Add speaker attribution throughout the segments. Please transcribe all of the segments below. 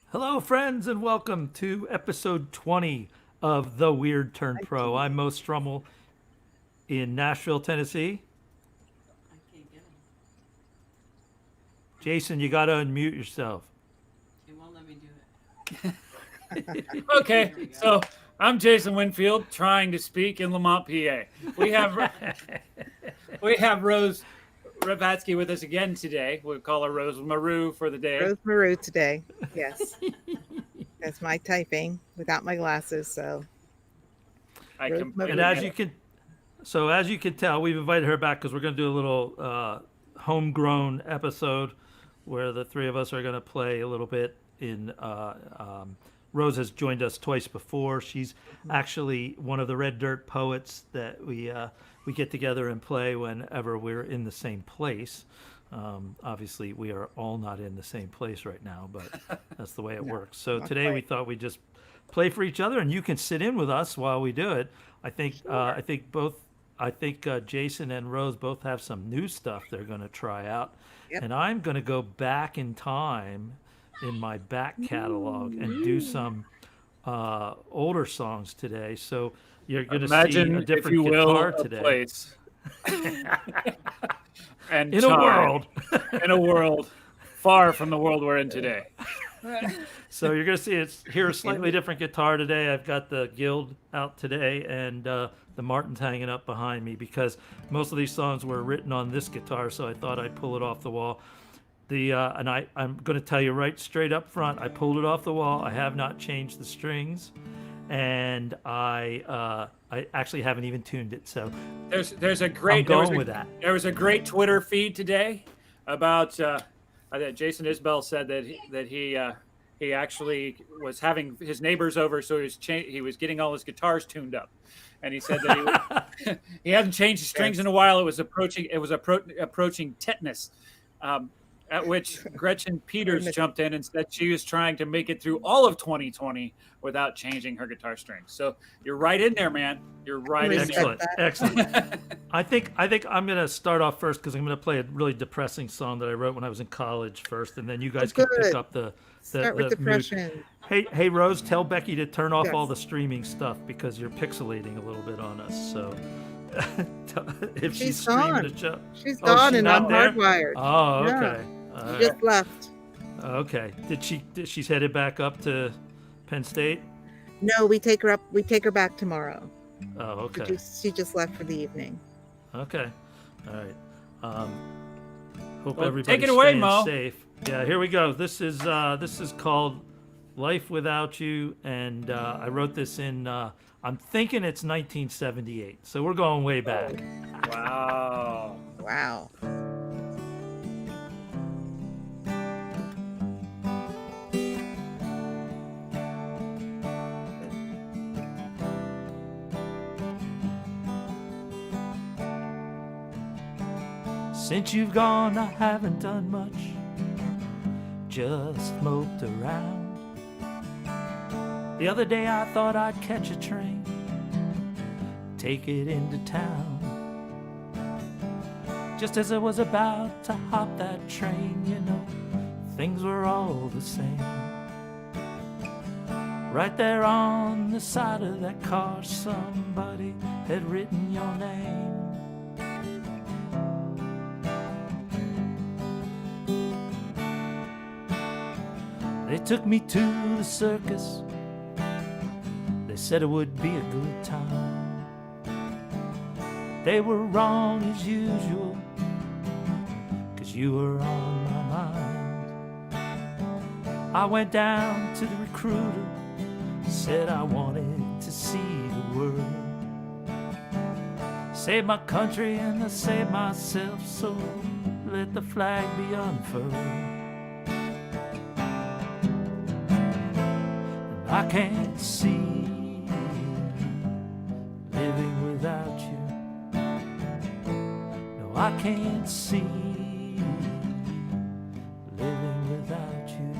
Speaker 1: Hello, friends, and welcome to episode 20 of The Weird Turn Pro. I'm Mo Strummel in Nashville, Tennessee. Jason, you got to unmute yourself.
Speaker 2: He won't let me do it.
Speaker 3: Okay, so I'm Jason Winfield, trying to speak in Lamont, PA. We have Rose Rapatsky with us again today. We'll call her Rose Maru for the day.
Speaker 4: Rose Maru today. Yes. That's my typing without my glasses. So
Speaker 1: And as you can tell, we've invited her back because we're going to do a little homegrown episode where the three of us are going to play a little bit in. Rose has joined us twice before. She's actually one of the Red Dirt poets that we get together and play whenever we're in the same place. Obviously, we are all not in the same place right now, but that's the way it works. So today we thought we'd just play for each other, and you can sit in with us while we do it. I think Jason and Rose both have some new stuff they're going to try out, and I'm going to go back in time in my back catalog and do some older songs today. So you're going to see a different guitar today.
Speaker 3: Place. And
Speaker 1: in a
Speaker 3: world far from the world we're in today.
Speaker 1: So you're going to hear a slightly different guitar today. I've got the Guild out today and the Martin's hanging up behind me because most of these songs were written on this guitar, so I thought I'd pull it off the wall. I'm going to tell you right straight up front, I pulled it off the wall. I have not changed the strings, and I actually haven't even tuned it. So
Speaker 3: there's a great There was a great Twitter feed today about Jason Isbell said that he actually was having his neighbors over, so he was getting all his guitars tuned up, and he said that he hadn't changed the strings in a while. It was approaching tetanus. At which Gretchen Peters jumped in and said she was trying to make it through all of 2020 without changing her guitar strings. So you're right in there, man. You're right in there.
Speaker 1: Excellent. I think I'm going to start off first because I'm going to play a really depressing song that I wrote when I was in college first, and then you guys can pick up the
Speaker 4: with depression.
Speaker 1: Mood. Hey, Rose, tell Becky to turn off all the streaming stuff because you're pixelating a little bit on us. So. If she's streaming the show.
Speaker 4: She's gone and I'm hardwired.
Speaker 1: Oh, okay.
Speaker 4: She just left.
Speaker 1: Okay. She's headed back up to Penn State?
Speaker 4: No, we take her back tomorrow.
Speaker 1: Oh, okay.
Speaker 4: She just left for the evening.
Speaker 1: Okay. All right. Hope everybody's
Speaker 3: take it away,
Speaker 1: staying
Speaker 3: Mo.
Speaker 1: safe. Yeah, here we go. This is called Life Without You, and I wrote this in I'm thinking it's 1978, so we're going way back.
Speaker 3: Wow.
Speaker 1: Since you've gone, I haven't done much, just moped around. The other day I thought I'd catch a train, take it into town. Just as I was about to hop that train, you know, things were all the same. Right there on the side of that car, somebody had written your name. They took me to the circus. They said it would be a good time. They were wrong as usual, 'cause you were on my mind. I went down to the recruiter, said I wanted to see the world. Save my country and I save myself, so let the flag be unfurled. I can't see living without you. No, I can't see living without you.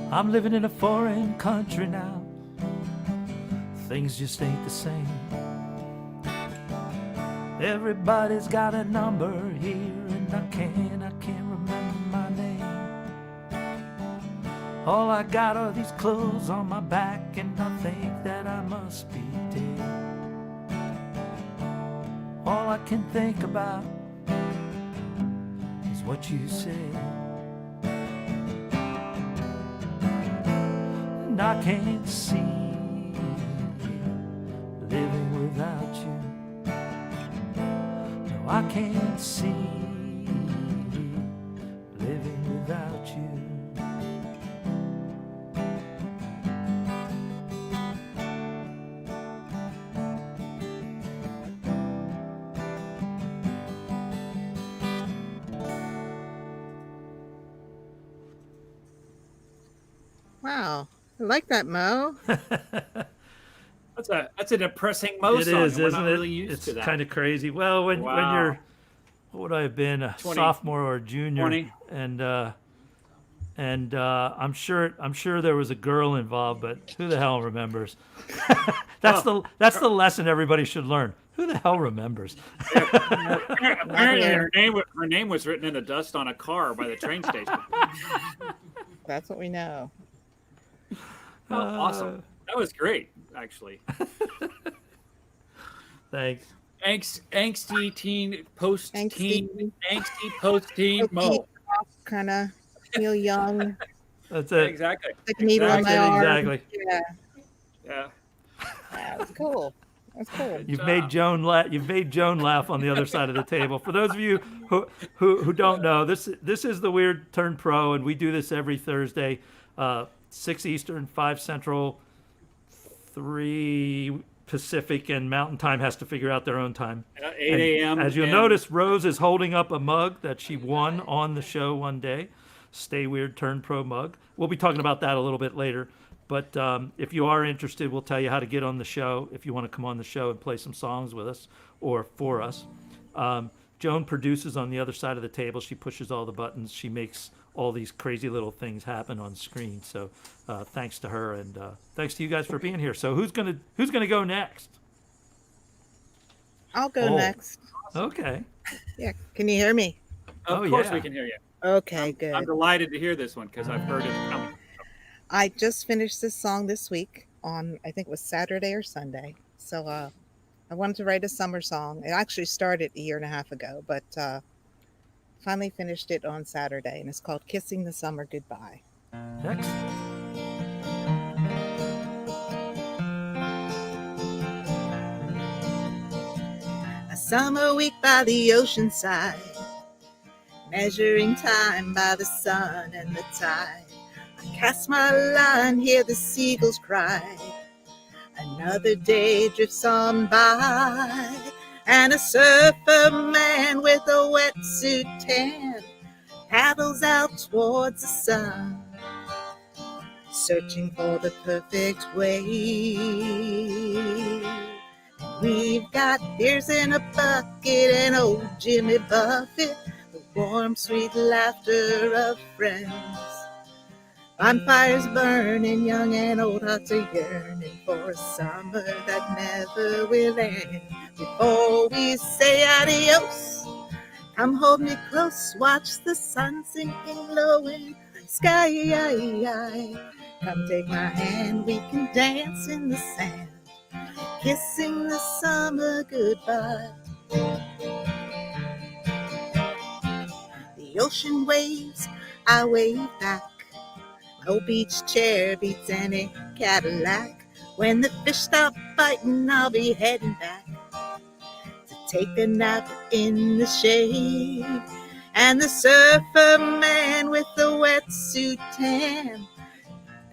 Speaker 1: I'm living in a foreign country now. Things just ain't the same. Everybody's got a number here, and I can't remember my name. All I got are these clothes on my back, and I think that I must be dead. All I can think about is what you said. And I can't see living without you. No, I can't see living without you.
Speaker 4: Wow. I like that, Mo.
Speaker 3: That's a depressing Mo
Speaker 1: It
Speaker 3: song.
Speaker 1: is,
Speaker 3: We're
Speaker 1: isn't
Speaker 3: not
Speaker 1: it?
Speaker 3: really used
Speaker 1: It's
Speaker 3: to that.
Speaker 1: kind of crazy. Well, when
Speaker 3: Wow.
Speaker 1: you're, what would I have been, a
Speaker 3: 20.
Speaker 1: sophomore or a junior,
Speaker 3: 20.
Speaker 1: and I'm sure there was a girl involved, but who the hell remembers? That's the lesson everybody should learn. Who the hell remembers?
Speaker 3: Apparently, her name was written in the dust on a car by the train station.
Speaker 4: That's what we know.
Speaker 3: Oh, awesome. That was great, actually.
Speaker 1: Thanks.
Speaker 3: Angsty teen, post-teen, angsty post-teen Mo.
Speaker 4: Kind of feel young.
Speaker 1: That's
Speaker 3: Yeah,
Speaker 1: it.
Speaker 3: exactly.
Speaker 4: Like a needle on my arm.
Speaker 1: Exactly.
Speaker 4: Yeah.
Speaker 3: Yeah.
Speaker 4: That was cool. That's cool.
Speaker 1: You've made Joan laugh. You've made Joan laugh on the other side of the table. For those of you who don't know, this is the Weird Turn Pro, and we do this every Thursday, 6 Eastern, 5 Central, 3 Pacific, and Mountain Time has to figure out their own time.
Speaker 3: 8 a.m.
Speaker 1: As you'll notice, Rose is holding up a mug that she won on the show one day. Stay Weird Turn Pro mug. We'll be talking about that a little bit later. But if you are interested, we'll tell you how to get on the show if you want to come on the show and play some songs with us or for us. Joan produces on the other side of the table. She pushes all the buttons. She makes all these crazy little things happen on screen. So thanks to her, and thanks to you guys for being here. So who's gonna go next?
Speaker 4: I'll go next.
Speaker 1: Okay.
Speaker 4: Yeah. Can you hear me?
Speaker 3: Of course we can hear you.
Speaker 4: Okay, good.
Speaker 3: I'm delighted to hear this one because I've heard it coming.
Speaker 4: I just finished this song this week on, I think it was Saturday or Sunday. So I wanted to write a summer song. It actually started a year and a half ago, but finally finished it on Saturday, and it's called Kissing the Summer Goodbye.
Speaker 1: Excellent.
Speaker 4: A summer week by the ocean side, measuring time by the sun and the tide. I cast my line, hear the seagulls cry. Another day drifts on by, and a surfer man with a wetsuit tan paddles out towards the sun, searching for the perfect wave. We've got beers in a bucket and old Jimmy Buffett, the warm, sweet laughter of friends. Bonfires burning, young and old hearts are yearning for a summer that never will end. Before we say adios, come hold me close, watch the sun sinking low in the sky. Come take my hand, we can dance in the sand, kissing the summer goodbye. The ocean waves, I wave back. No beach chair beats any Cadillac. When the fish stop biting, I'll be heading back to take a nap in the shade. And the surfer man with the wetsuit tan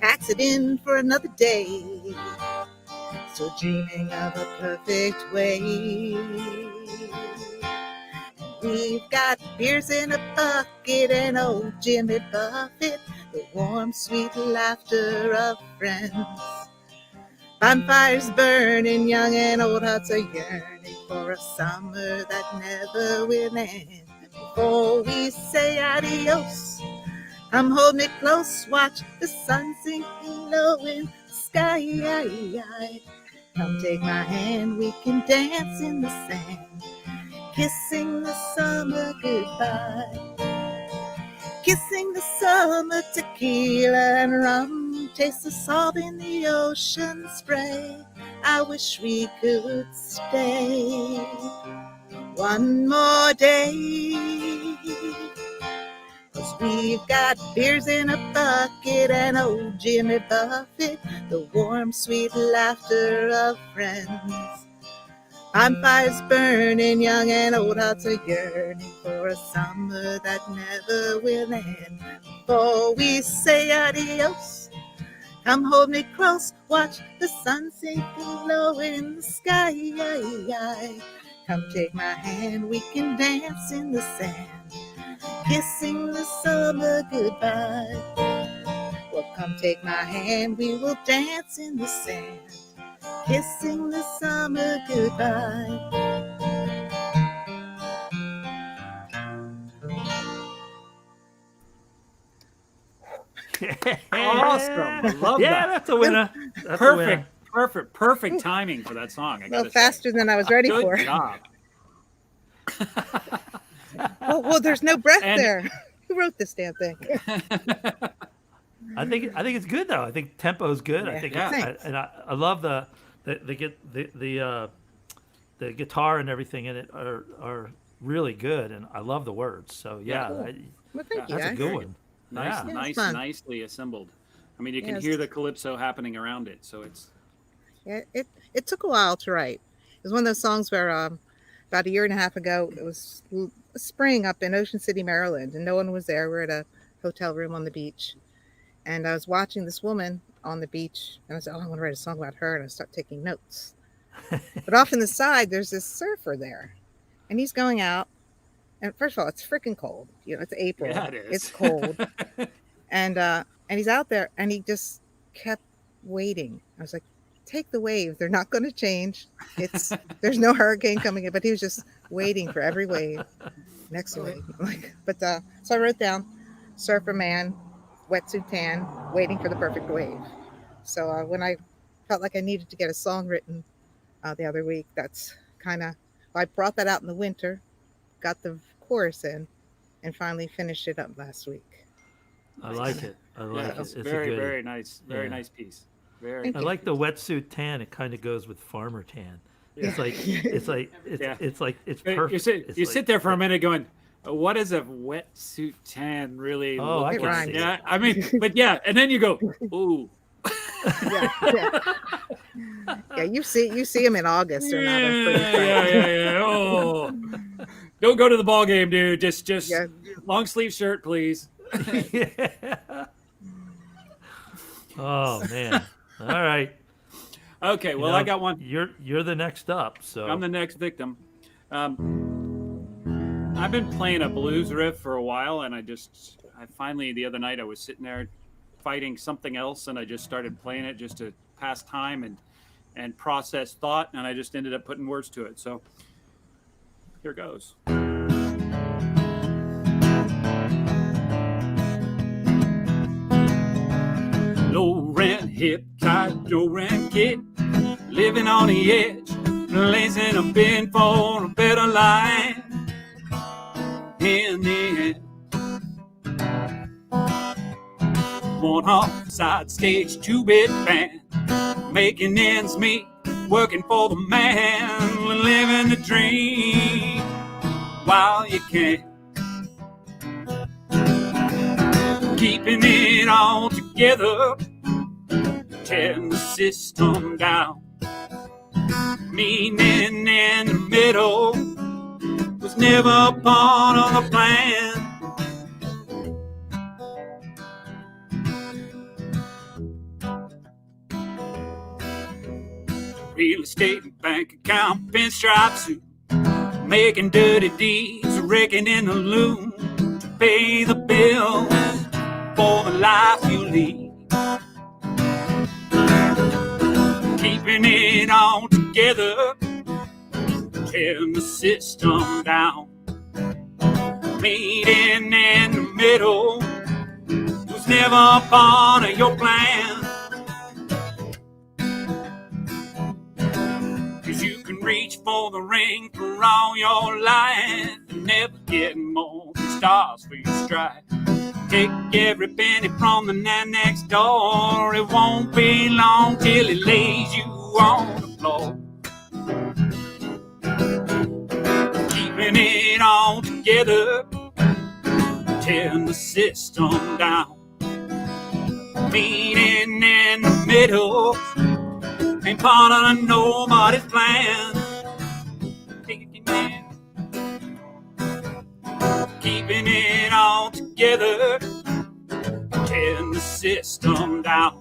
Speaker 4: packs it in for another day. still dreaming of a perfect wave. We've got beers in a bucket and old Jimmy Buffett, the warm, sweet laughter of friends. Bonfires burning, young and old hearts are yearning for a summer that never will end. Before we say adios, come hold me close, watch the sun sinking low in the sky. Come take my hand, we can dance in the sand, kissing the summer goodbye. Kissing the summer tequila and rum, taste the salt in the ocean spray. I wish we could stay one more day, 'cause we've got beers in a bucket and old Jimmy Buffett, the warm, sweet laughter of friends. Bonfires burning, young and old hearts are yearning for a summer that never will end. Before we say adios, come hold me close, watch the sun sinking low in the sky. Come take my hand, we can dance in the sand, kissing the summer goodbye. Well, come take my hand, we will dance in the sand, kissing the summer goodbye.
Speaker 3: Awesome. I love
Speaker 1: Yeah,
Speaker 3: that.
Speaker 1: that's a winner. That's a winner.
Speaker 3: Perfect timing for that song. I
Speaker 4: Well,
Speaker 3: gotta
Speaker 4: faster
Speaker 3: say.
Speaker 4: than I was ready
Speaker 3: Good
Speaker 4: for.
Speaker 3: job.
Speaker 4: Well, there's no breath
Speaker 3: And-
Speaker 4: there. Who wrote this damn thing?
Speaker 1: I think it's good though. I think tempo is good. I
Speaker 4: Yeah.
Speaker 1: think
Speaker 3: Yeah.
Speaker 1: I love the guitar and everything in it are really good, and I love the words. So yeah,
Speaker 4: Cool. Well, thank you,
Speaker 1: that's a
Speaker 4: guys.
Speaker 1: good one.
Speaker 3: Nice,
Speaker 1: Yeah.
Speaker 4: it's fun.
Speaker 3: nicely assembled. I mean, you can
Speaker 4: Yes.
Speaker 3: hear the calypso happening around it, so it's
Speaker 4: Yeah, it took a while to write. It was one of those songs where about a year and a half ago, it was spring up in Ocean City, Maryland, and no one was there. We're at a hotel room on the beach, and I was watching this woman on the beach, and I said, "Oh, I want to write a song about her," and I start taking notes. But off in the side, there's this surfer there, and he's going out. And first of all, it's freaking cold. You know, it's April.
Speaker 3: yeah, it is.
Speaker 4: It's cold, and he's out there, and he just kept waiting. I was like, "Take the wave. They're not going to change. There's no hurricane coming in." But he was just waiting for every wave, next wave. So I wrote down "Surfer Man, wetsuit tan, waiting for the perfect wave." So when I felt like I needed to get a song written the other week, that's I brought that out in the winter, got the chorus in, and finally finished it up last week.
Speaker 1: I like it. I like
Speaker 3: Yeah,
Speaker 1: it.
Speaker 3: it's
Speaker 1: It's
Speaker 3: very,
Speaker 1: a good.
Speaker 3: very nice, very
Speaker 1: Yeah.
Speaker 3: nice piece. Very.
Speaker 4: Thank
Speaker 1: I
Speaker 4: you.
Speaker 1: like the wetsuit tan. It kind of goes with farmer tan. It's
Speaker 3: Yeah.
Speaker 1: like
Speaker 3: Yeah.
Speaker 1: it's
Speaker 3: You
Speaker 1: perfect.
Speaker 3: sit,
Speaker 1: It's
Speaker 3: you
Speaker 1: like-
Speaker 3: sit there for a minute going, what does a wetsuit tan really
Speaker 1: Oh,
Speaker 3: look
Speaker 1: I
Speaker 4: can
Speaker 3: like?
Speaker 4: see
Speaker 3: Yeah, I mean, but yeah, and then you go, ooh.
Speaker 4: Yeah. You see him in August or not.
Speaker 3: Yeah. Oh, don't go to the ball game, dude. Just
Speaker 4: Yeah.
Speaker 3: long sleeve shirt, please.
Speaker 1: Yeah. Oh man. All right.
Speaker 3: Okay, well,
Speaker 1: You know,
Speaker 3: I got one.
Speaker 1: You're the next up. So
Speaker 3: I'm the next victim. I've been playing a blues riff for a while, and I finally the other night I was sitting there fighting something else, and I just started playing it just to pass time and process thought, and I just ended up putting words to it. So here goes. Low rent, hip, tight, Joe rent kid, living on the edge, blazing a bin for a better life. In the end, one off side stage 2-bit band, making ends meet, working for the man, living the dream while you can. Keeping it all together, tearing the system down. Meaning in the middle was never a part of the plan. real estate and bank account, pinstripe suit, making dirty deeds, raking in the loom to pay the bills for the life you lead. Keeping it all together, tearing the system down. Meeting in the middle was never a part of your plan. 'Cause you can reach for the ring for all your life and never get more than stars for your stride. Take every penny from the man next door. It won't be long till he lays you on the floor. Keeping it all together, tearing the system down. Meeting in the middle ain't part of nobody's plan. Keeping it all together, tearing the system down.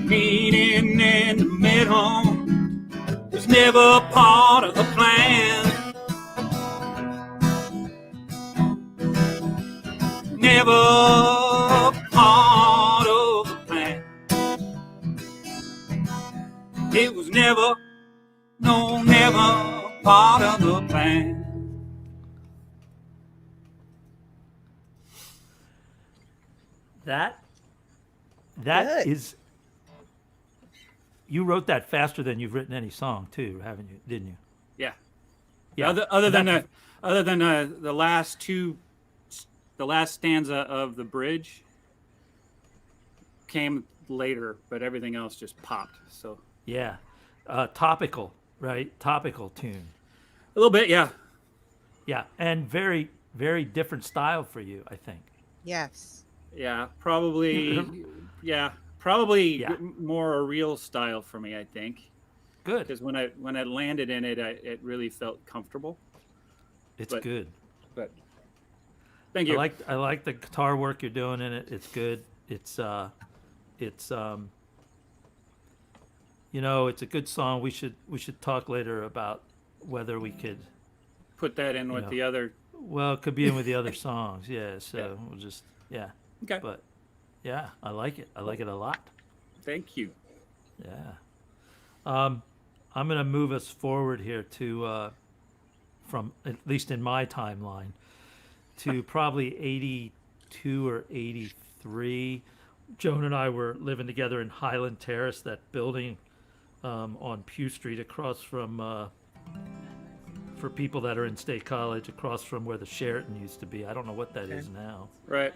Speaker 3: Meeting in the middle was never part of the plan. Never part of the plan. It was never, no, never part of the plan.
Speaker 1: That
Speaker 4: Good.
Speaker 1: is. You wrote that faster than you've written any song, too, haven't you? Didn't you?
Speaker 3: Yeah.
Speaker 1: Yeah.
Speaker 3: Other than the last two, the last stanza of the bridge came later, but everything else just popped. So
Speaker 1: Yeah. Topical, right? Topical tune.
Speaker 3: a little bit, yeah.
Speaker 1: Yeah, and very, very different style for you, I think.
Speaker 4: Yes.
Speaker 3: Yeah, probably. Probably
Speaker 1: Yeah.
Speaker 3: more a real style for me, I think,
Speaker 1: Good.
Speaker 3: because when I landed in it, it really felt comfortable.
Speaker 1: It's
Speaker 3: but-
Speaker 1: good.
Speaker 3: But thank you.
Speaker 1: I like the guitar work you're doing in it. It's good. It's it's a good song. We should talk later about whether we could.
Speaker 3: Put that in with
Speaker 1: know.
Speaker 3: the other.
Speaker 1: Well, it could be in with the other songs. Yeah. So
Speaker 3: Yeah.
Speaker 1: we'll just
Speaker 3: Okay.
Speaker 1: But yeah, I like it. I like it a lot.
Speaker 3: Thank you.
Speaker 1: Yeah. I'm gonna move us forward here to from at least in my timeline to probably 82 or 83. Joan and I were living together in Highland Terrace, that building on Pew Street across from for people that are in State College, across from where the Sheraton used to be. I don't know what that is now.
Speaker 3: Right.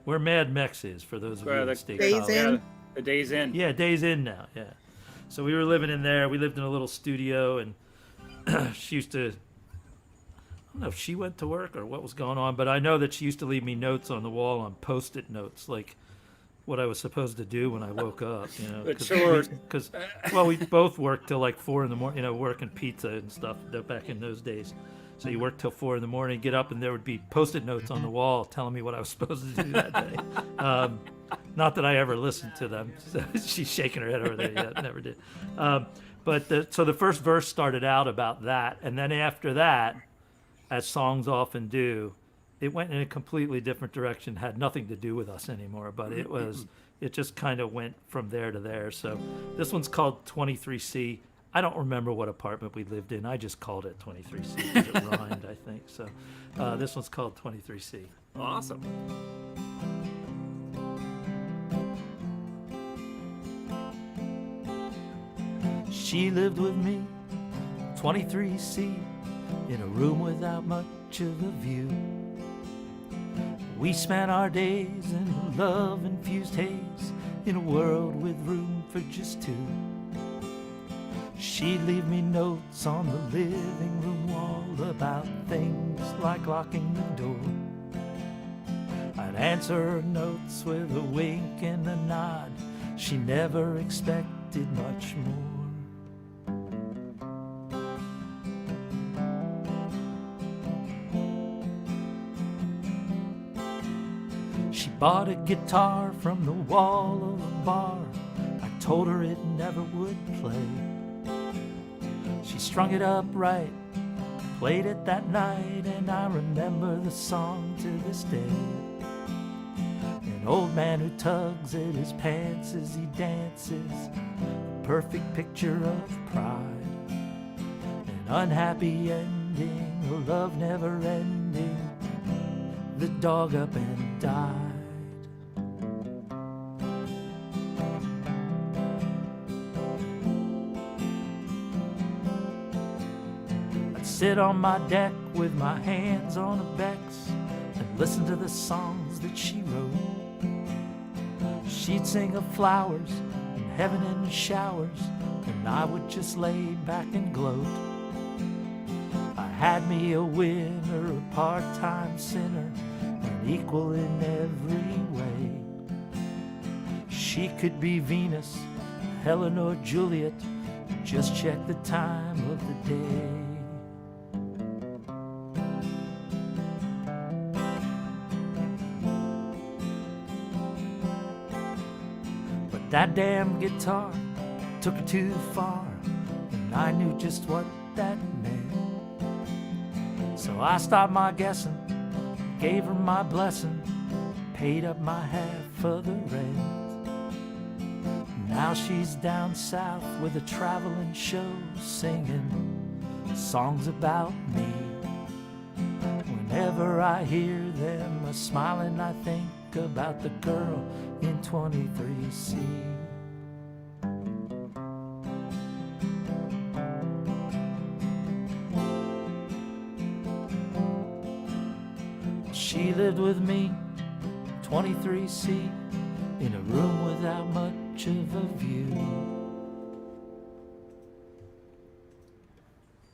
Speaker 1: Where Mad Mex is, for those of you in State
Speaker 4: Days
Speaker 1: College.
Speaker 4: Inn?
Speaker 3: Yeah, the Days Inn.
Speaker 1: Yeah, Days In now. Yeah. So we were living in there. We lived in a little studio, and she used to. I don't know if she went to work or what was going on, but I know that she used to leave me notes on the wall on Post-it notes, like what I was supposed to do when I woke up.
Speaker 3: The chores.
Speaker 1: Because we both worked till like 4 a.m. Working pizza and stuff back in those days. So you work till 4 a.m, get up, and there would be Post-it notes on the wall telling me what I was supposed to do that day. Not that I ever listened to them. So she's shaking her head over there. Yeah, never did. So the first verse started out about that, and then after that, as songs often do, it went in a completely different direction. Had nothing to do with us anymore, but it just kind of went from there to there. So this one's called 23C. I don't remember what apartment we lived in. I just called it 23C because it rhymed, I think. So this one's called 23C.
Speaker 3: Awesome.
Speaker 1: She lived with me, 23C, in a room without much of a view. We spent our days in a love-infused haze, in a world with room for just two. She'd leave me notes on the living room wall about things like locking the door. I'd answer her notes with a wink and a nod. She never expected much more. She bought a guitar from the wall of a bar. I told her it never would play. She strung it up right, played it that night, and I remember the song to this day. An old man who tugs at his pants as he dances, a perfect picture of pride. An unhappy ending, a love never ending. The dog up and died. Sit on my deck with my hands on a Bex and listen to the songs that she wrote. She'd sing of flowers and heaven in the showers, and I would just lay back and gloat. I had me a winner, a part-time sinner, and equal in every way. She could be Venus, Helen, or Juliet, just check the time of the day. That damn guitar took her too far, and I knew just what that meant. So I stopped my guessing, gave her my blessing, paid up my half of the rent. Now she's down south with a traveling show, singing songs about me. Whenever I hear them a-smiling, I think about the girl in 23C. She lived with me, 23C, in a room without much of a view.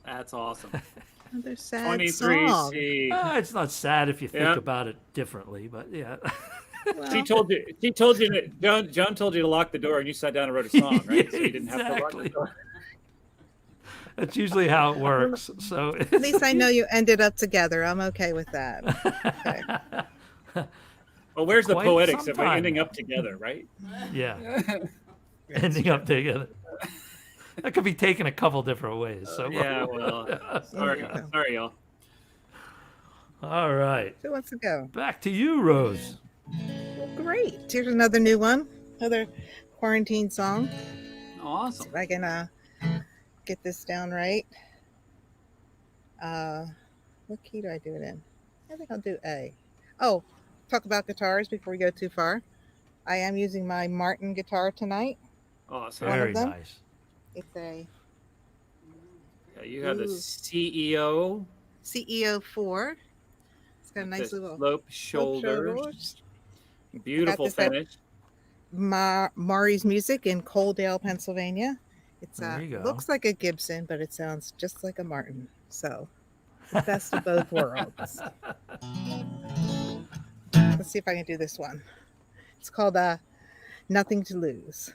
Speaker 3: That's awesome.
Speaker 4: Another sad
Speaker 3: 23
Speaker 4: song.
Speaker 3: C.
Speaker 1: It's not sad if you think
Speaker 3: Yeah.
Speaker 1: about it differently, but yeah.
Speaker 4: Well,
Speaker 3: She told you that Joan told you to lock the door, and you sat down and wrote a song, right? So you didn't have to lock the
Speaker 1: Exactly.
Speaker 3: door.
Speaker 1: That's usually how it works. So
Speaker 4: at least I know you ended up together. I'm okay with that. Okay.
Speaker 3: Well, where's the
Speaker 1: Quite
Speaker 3: poetics
Speaker 1: some
Speaker 3: of
Speaker 1: time.
Speaker 3: ending up together, right?
Speaker 1: yeah, ending up together. That could be taken a couple different ways. So
Speaker 3: Yeah, well, sorry,
Speaker 4: Yeah.
Speaker 3: sorry, y'all.
Speaker 1: all right,
Speaker 4: Who wants to go?
Speaker 1: back to you, Rose.
Speaker 4: Well, great. Here's another new one. Another quarantine song.
Speaker 3: Awesome.
Speaker 4: If I can get this down right. What key do I do it in? I think I'll do A. Oh, talk about guitars before we go too far. I am using my Martin guitar tonight.
Speaker 3: Awesome.
Speaker 4: One of
Speaker 1: Very
Speaker 4: them?
Speaker 1: nice.
Speaker 4: It's a
Speaker 3: Yeah, you have the
Speaker 4: Ooh.
Speaker 3: CEO.
Speaker 4: CEO 4. It's got a nice
Speaker 3: the
Speaker 4: little
Speaker 3: slope shoulders.
Speaker 4: shoulders.
Speaker 3: Beautiful
Speaker 4: this at-
Speaker 3: finish.
Speaker 4: Mari's Music in Coaldale, Pennsylvania. It's
Speaker 1: There you go.
Speaker 4: looks like a Gibson, but it sounds just like a Martin. So, the best of both worlds. Let's see if I can do this one. It's called Nothing to Lose.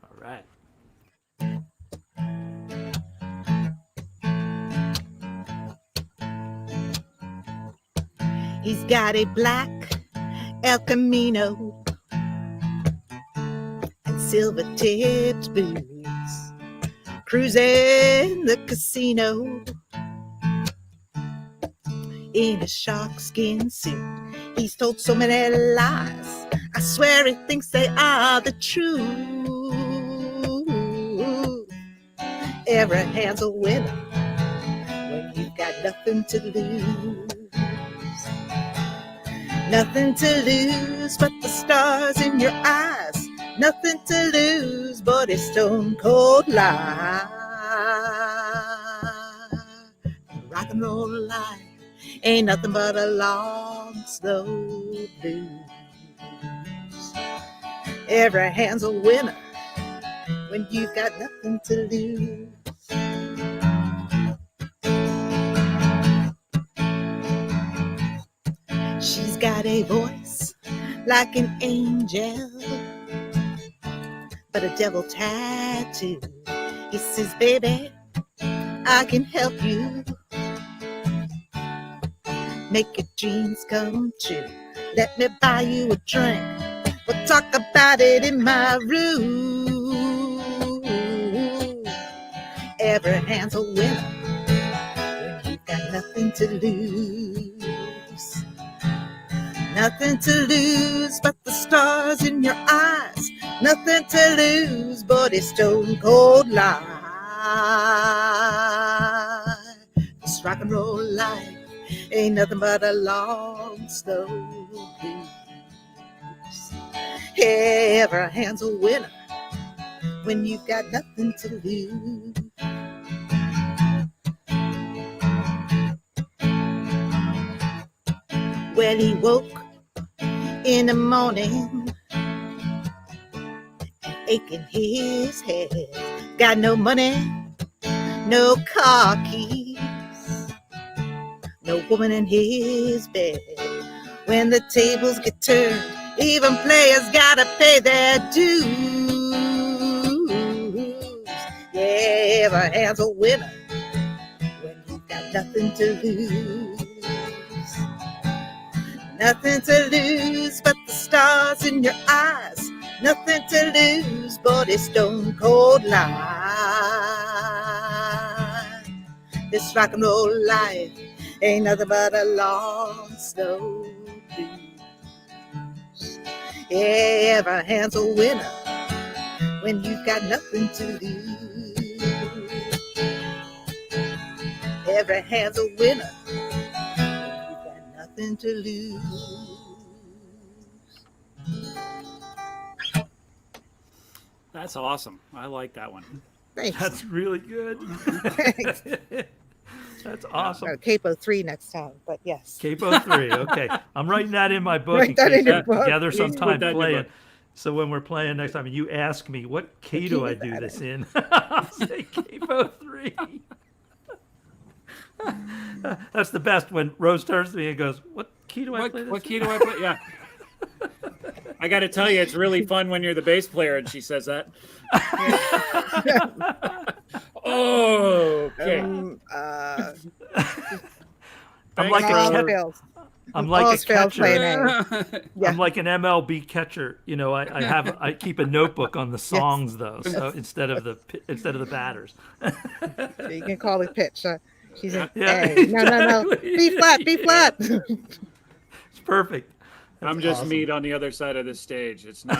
Speaker 1: All right.
Speaker 4: He's got a black El Camino and silver tipped boots, cruising the casino in a shark skin suit. He's told so many lies, I swear he thinks they are the truth. Every hand's a winner when you've got nothing to lose. Nothing to lose but the stars in your eyes. Nothing to lose but a stone cold lie. Rock and roll life ain't nothing but a long, slow blues. Every hand's a winner when you've got nothing to lose. She's got a voice like an angel, but a devil tattoo. He says, baby, I can help you make your dreams come true. Let me buy you a drink. We'll talk about it in my room. every hand's a winner when you've got nothing to lose. Nothing to lose but the stars in your eyes. Nothing to lose but a stone cold lie. This rock and roll life ain't nothing but a long, slow blues. Every hand's a winner when you've got nothing to lose. When he woke in the morning, aching his head, got no money, no car keys, no woman in his bed. When the tables get turned, even players gotta pay their dues. Yeah, every hand's a winner when you've got nothing to lose. Nothing to lose but the stars in your eyes. Nothing to lose but a stone cold lie. This rock and roll life ain't nothing but a long, slow blues. Yeah, every hand's a winner when you've got nothing to lose. Every hand's a winner when you've got nothing to lose.
Speaker 3: That's awesome. I like that one.
Speaker 4: Thanks.
Speaker 1: That's really good.
Speaker 4: Thanks.
Speaker 1: That's awesome.
Speaker 4: Capo 3 next time, but yes.
Speaker 1: Capo 3. Okay, I'm writing that in my book.
Speaker 4: Write that in your book.
Speaker 1: Together
Speaker 3: Please
Speaker 1: sometime
Speaker 3: put that in your
Speaker 1: playing.
Speaker 3: book.
Speaker 1: So when we're playing next time, and you ask me what key do
Speaker 4: key
Speaker 1: I
Speaker 4: is
Speaker 1: do
Speaker 4: that
Speaker 1: this in, I'll say Capo 3. That's the best when Rose turns to me and goes, "What key do I play this?"
Speaker 3: What key do I play? Yeah. I got to tell you, it's really fun when you're the bass player and she says that. Oh, okay.
Speaker 1: I'm like
Speaker 4: all
Speaker 1: a
Speaker 4: fails.
Speaker 1: I'm like a
Speaker 4: All's failed
Speaker 1: catcher.
Speaker 4: playing A. Yeah.
Speaker 1: I'm like an MLB catcher. You know, I keep a notebook on the songs though, so instead of the batters.
Speaker 4: So you can call it pitch. She's in
Speaker 1: Yeah,
Speaker 4: A. No.
Speaker 1: exactly.
Speaker 4: B flat, B flat.
Speaker 1: It's perfect.
Speaker 3: I'm just
Speaker 1: awesome.
Speaker 3: meat on the other side of the stage. It's not.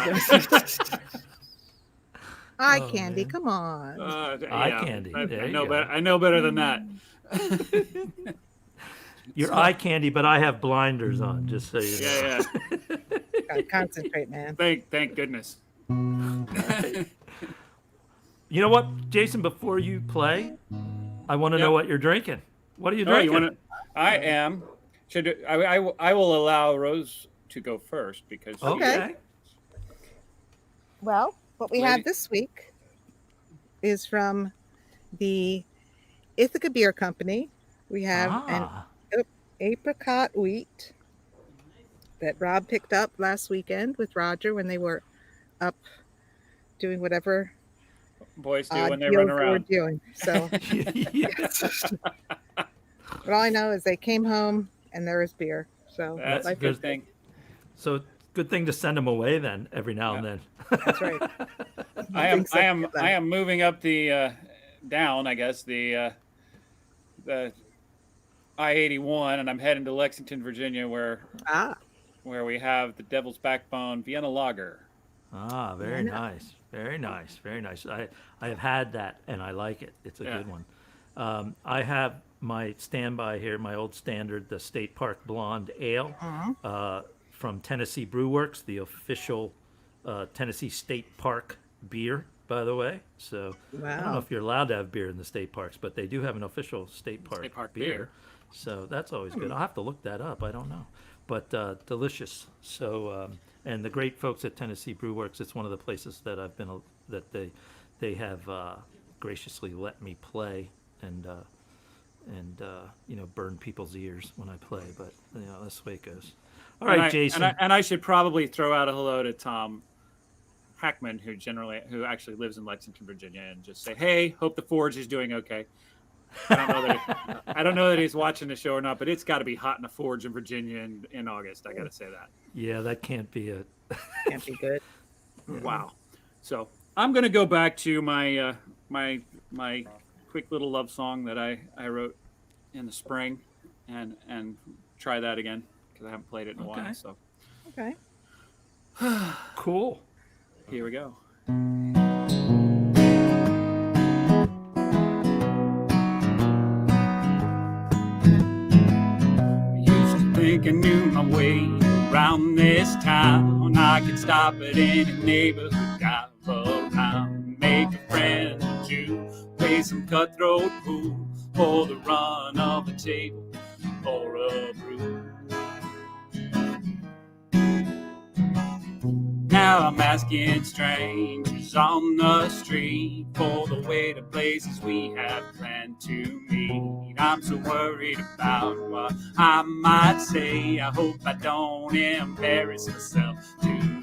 Speaker 4: Eye
Speaker 1: Oh,
Speaker 4: candy,
Speaker 1: man.
Speaker 4: come on.
Speaker 1: Eye candy. There
Speaker 3: I
Speaker 1: you
Speaker 3: know
Speaker 1: go.
Speaker 3: better. I know better than that.
Speaker 1: You're eye candy, but I have blinders on, just so you know.
Speaker 3: Yeah.
Speaker 4: Gotta concentrate, man.
Speaker 3: Thank goodness.
Speaker 1: You know what, Jason? Before you play, I want to know what you're drinking. What are you
Speaker 3: Oh,
Speaker 1: drinking?
Speaker 3: you want to? I am. I will allow Rose to go first because she-
Speaker 1: Okay.
Speaker 4: Well, what we have this week is from the Ithaca Beer Company. We have an apricot wheat that Rob picked up last weekend with Roger when they were up doing whatever
Speaker 3: boys do when they
Speaker 4: deals
Speaker 3: run
Speaker 4: they were
Speaker 3: around.
Speaker 4: doing. So,
Speaker 1: Yeah.
Speaker 4: but all I know is they came home and there was beer. So
Speaker 3: That's a
Speaker 4: life
Speaker 3: good
Speaker 4: is-
Speaker 3: thing.
Speaker 1: So good thing to send them away then every now and then.
Speaker 4: That's right.
Speaker 3: I am
Speaker 4: think so.
Speaker 3: I am moving up the down, I guess, the I-81, and I'm heading to Lexington, Virginia, where we have the Devil's Backbone Vienna Lager.
Speaker 1: Very nice. Very nice. Very nice. I have had that and I like it. It's a good one. I have my standby here, my old standard, the State Park Blonde Ale from Tennessee Brew Works, the official Tennessee State Park beer, by the way. So I don't know if you're allowed to have beer in the state parks, but they do have an official State Park beer. So that's always good. I'll have to look that up. I don't know. But delicious. So and the great folks at Tennessee Brew Works, it's one of the places that I've been that they have graciously let me play and you know, burn people's ears when I play, but you know, that's the way it goes. All right, Jason.
Speaker 3: And I should probably throw out a hello to Tom Hackman, who actually lives in Lexington, Virginia, and just say, hey, hope the Forge is doing okay. I don't know that he's watching the show or not, but it's got to be hot in the Forge in Virginia in August. I got to say that.
Speaker 1: Yeah, that can't be it.
Speaker 4: Can't be good.
Speaker 3: Wow. So I'm going to go back to my quick little love song that I wrote in the spring, and try that again because I haven't played it in a while. So
Speaker 4: Okay.
Speaker 1: Cool.
Speaker 3: here we go. I used to think I knew my way around this town. I could stop at any neighborhood, drive around, make a friend or two, play some cutthroat pool, for the run of a table or a brew. Now I'm asking strangers on the street for the way to places we have planned to meet. I'm so worried about what I might say. I hope I don't embarrass myself today.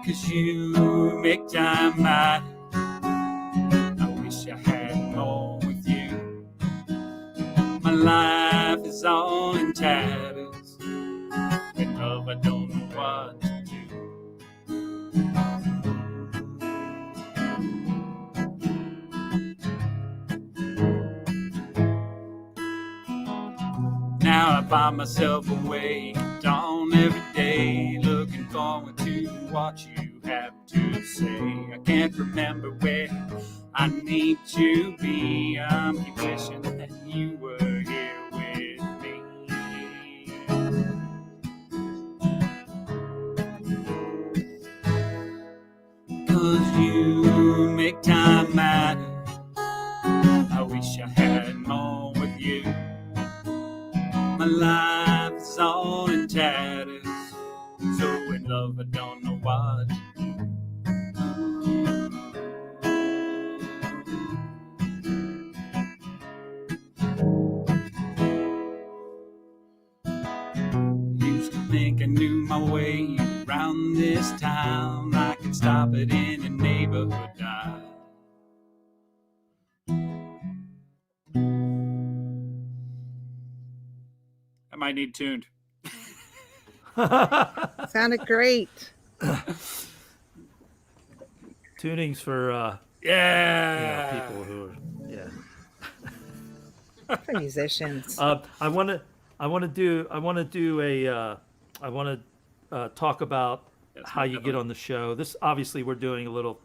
Speaker 3: 'Cause you make time matter. I wish I had more with you. My life is all in tatters. With love, I don't know what to do. Now I find myself awake at dawn every day, looking forward to what you have to say. I can't remember where I need to be. I'm keep wishing that you were here with me. 'Cause you make time matter. I wish I had more with you. My life is all in tatters, so in love I don't know what to do. Used to think I knew my way around this town. I could stop at any neighborhood dive. I might need tuned.
Speaker 4: Sounded great.
Speaker 1: Tunings for
Speaker 3: Yeah.
Speaker 1: people who are
Speaker 4: For musicians.
Speaker 1: I want to talk about how you get on the show. This obviously we're doing a little,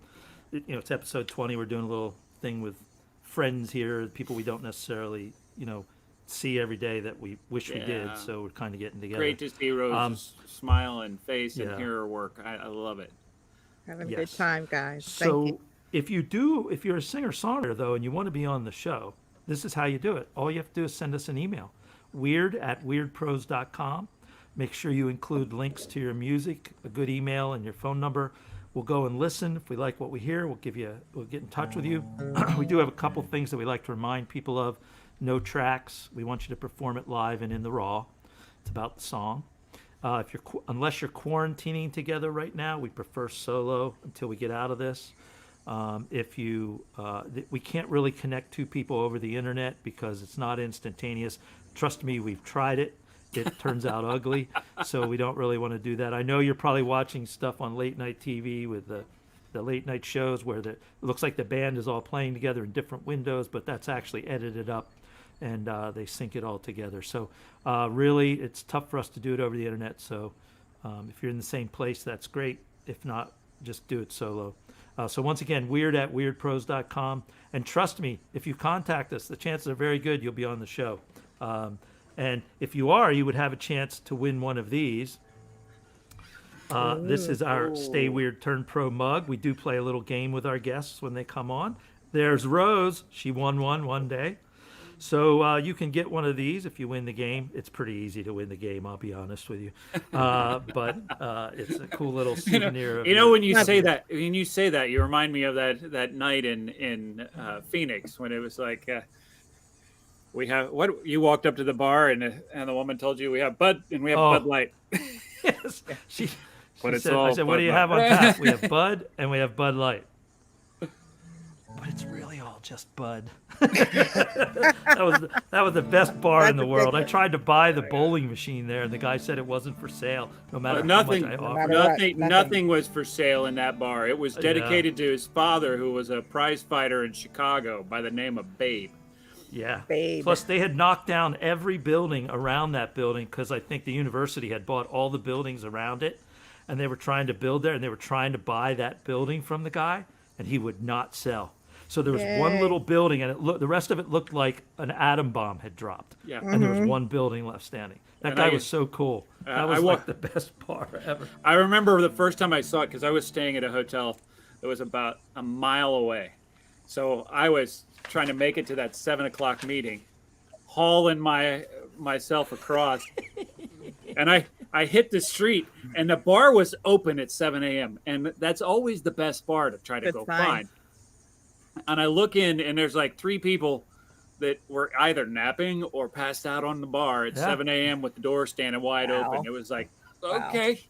Speaker 1: it's episode 20. We're doing a little thing with friends here, people we don't necessarily, see every day that we wish we did. So we're kind of getting together.
Speaker 3: Great to see Rose's smile and face and
Speaker 1: yeah.
Speaker 3: hear her work. I love it.
Speaker 4: Having a
Speaker 1: Yes.
Speaker 4: good time, guys.
Speaker 1: So
Speaker 4: Thank you.
Speaker 1: if you're a singer-songwriter though, and you want to be on the show, this is how you do it. All you have to do is send us an email, weird@weirdpros.com. Make sure you include links to your music, a good email, and your phone number. We'll go and listen. If we like what we hear, we'll get in touch with you. We do have a couple things that we like to remind people of. No tracks. We want you to perform it live and in the raw. It's about the song. Unless you're quarantining together right now, we prefer solo until we get out of this. We can't really connect two people over the internet because it's not instantaneous. Trust me, we've tried it. It turns out ugly, so we don't really want to do that. I know you're probably watching stuff on late night TV with the late night shows where it looks like the band is all playing together in different windows, but that's actually edited up and they sync it all together. So really, it's tough for us to do it over the internet. So if you're in the same place, that's great. If not, just do it solo. So once again, weird@weirdpros.com. And trust me, if you contact us, the chances are very good you'll be on the show. And if you are, you would have a chance to win one of these. This is our Stay Weird Turn Pro mug. We do play a little game with our guests when they come on. There's Rose. She won one day. So you can get one of these if you win the game. It's pretty easy to win the game, I'll be honest with you. But it's a cool little souvenir.
Speaker 3: When you say that, you remind me of that night in Phoenix when it was like, we have what you walked up to the bar and the woman told you we have Bud and we have Bud Light.
Speaker 1: Yes, she
Speaker 3: But it's
Speaker 1: said,
Speaker 3: all
Speaker 1: I said, what
Speaker 3: Bud
Speaker 1: do you
Speaker 3: Light."
Speaker 1: have on tap? We have Bud and we have Bud Light. but it's really all just Bud. that was the best bar in the world. I tried to buy the bowling machine there, and the guy said it wasn't for sale, no matter how much I offered.
Speaker 3: Nothing was for sale in that bar. It was dedicated to his father, who was a prize fighter in Chicago by the name of Babe.
Speaker 1: Yeah.
Speaker 4: Babe.
Speaker 1: Plus, they had knocked down every building around that building because I think the university had bought all the buildings around it, and they were trying to build there, and they were trying to buy that building from the guy, and he would not sell. So there was one little building, and the rest of it looked like an atom bomb had dropped.
Speaker 3: Yeah.
Speaker 1: And there was one building left standing. That guy was so cool. That was like the best bar ever.
Speaker 3: I remember the first time I saw it because I was staying at a hotel that was about a mile away. So I was trying to make it to that 7 o'clock meeting, hauling myself across. And I hit the street, and the bar was open at 7 a.m. And that's always the best bar to try to go find. And I look in, and there's like 3 people that were either napping or passed out on the bar at 7 a.m. with the door standing wide open. It was like, okay,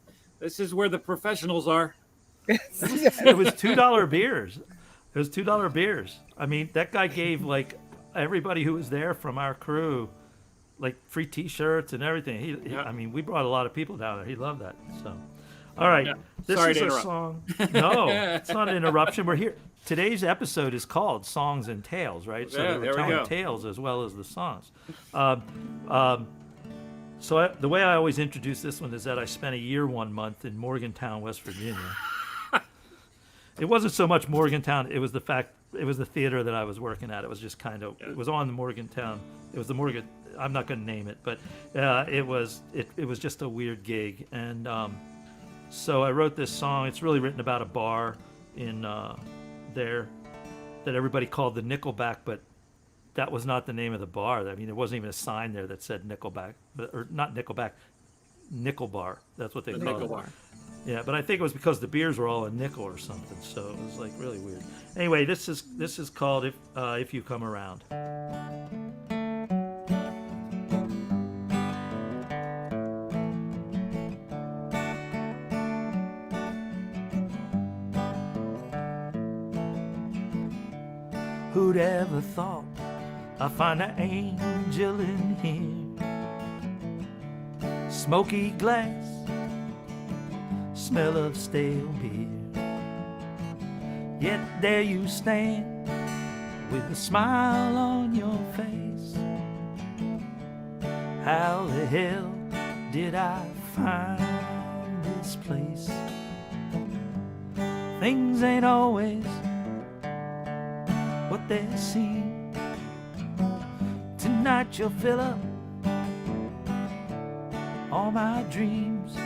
Speaker 3: this is where the professionals are.
Speaker 1: It was $2 beers. It was $2 beers. I mean, that guy gave like everybody who was there from our crew like free T-shirts and everything. I mean, we brought a lot of people down there. He loved that. So, all right, this
Speaker 3: Sorry
Speaker 1: is
Speaker 3: to
Speaker 1: a
Speaker 3: interrupt.
Speaker 1: song. No, it's not an interruption. We're here. Today's episode is called "Songs and Tales," right? So they were telling tales as well as the songs. So the way I always introduce this one is that I spent a year 1 month in Morgantown, West Virginia. It wasn't so much Morgantown. It was the fact. It was the theater that I was working at. It was just kind of. It was on the Morgantown. It was the Morgan. I'm not going to name it, but it was just a weird gig. And so I wrote this song. It's really written about a bar in there that everybody called the Nickelback, but that was not the name of the bar. I mean, there wasn't even a sign there that said Nickelback, or not Nickelback, Nickel Bar. That's what they called it.
Speaker 3: Nickel Bar.
Speaker 1: Yeah, but I think it was because the beers were all a nickel or something, so it was like really weird. Anyway, this is called If You Come Around. Who'd ever thought I'd find an angel in here? Smoky glass, smell of stale beer. Yet there you stand with a smile on your face. How the hell did I find this place? Things ain't always what they seem. Tonight you'll fill up all my dreams.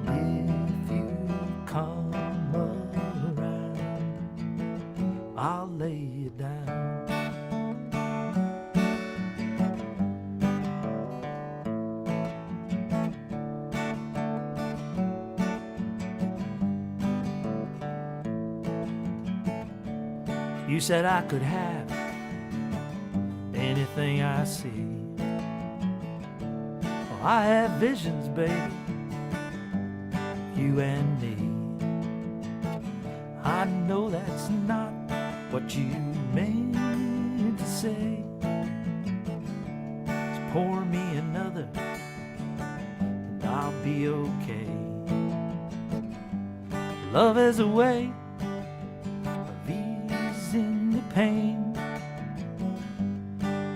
Speaker 1: If you come around, I'll lay you down. You said I could have anything I see. Oh, I have visions, baby, you and me. I know that's not what you meant to say. Just pour me another and I'll be okay. Love is a way of easing the pain.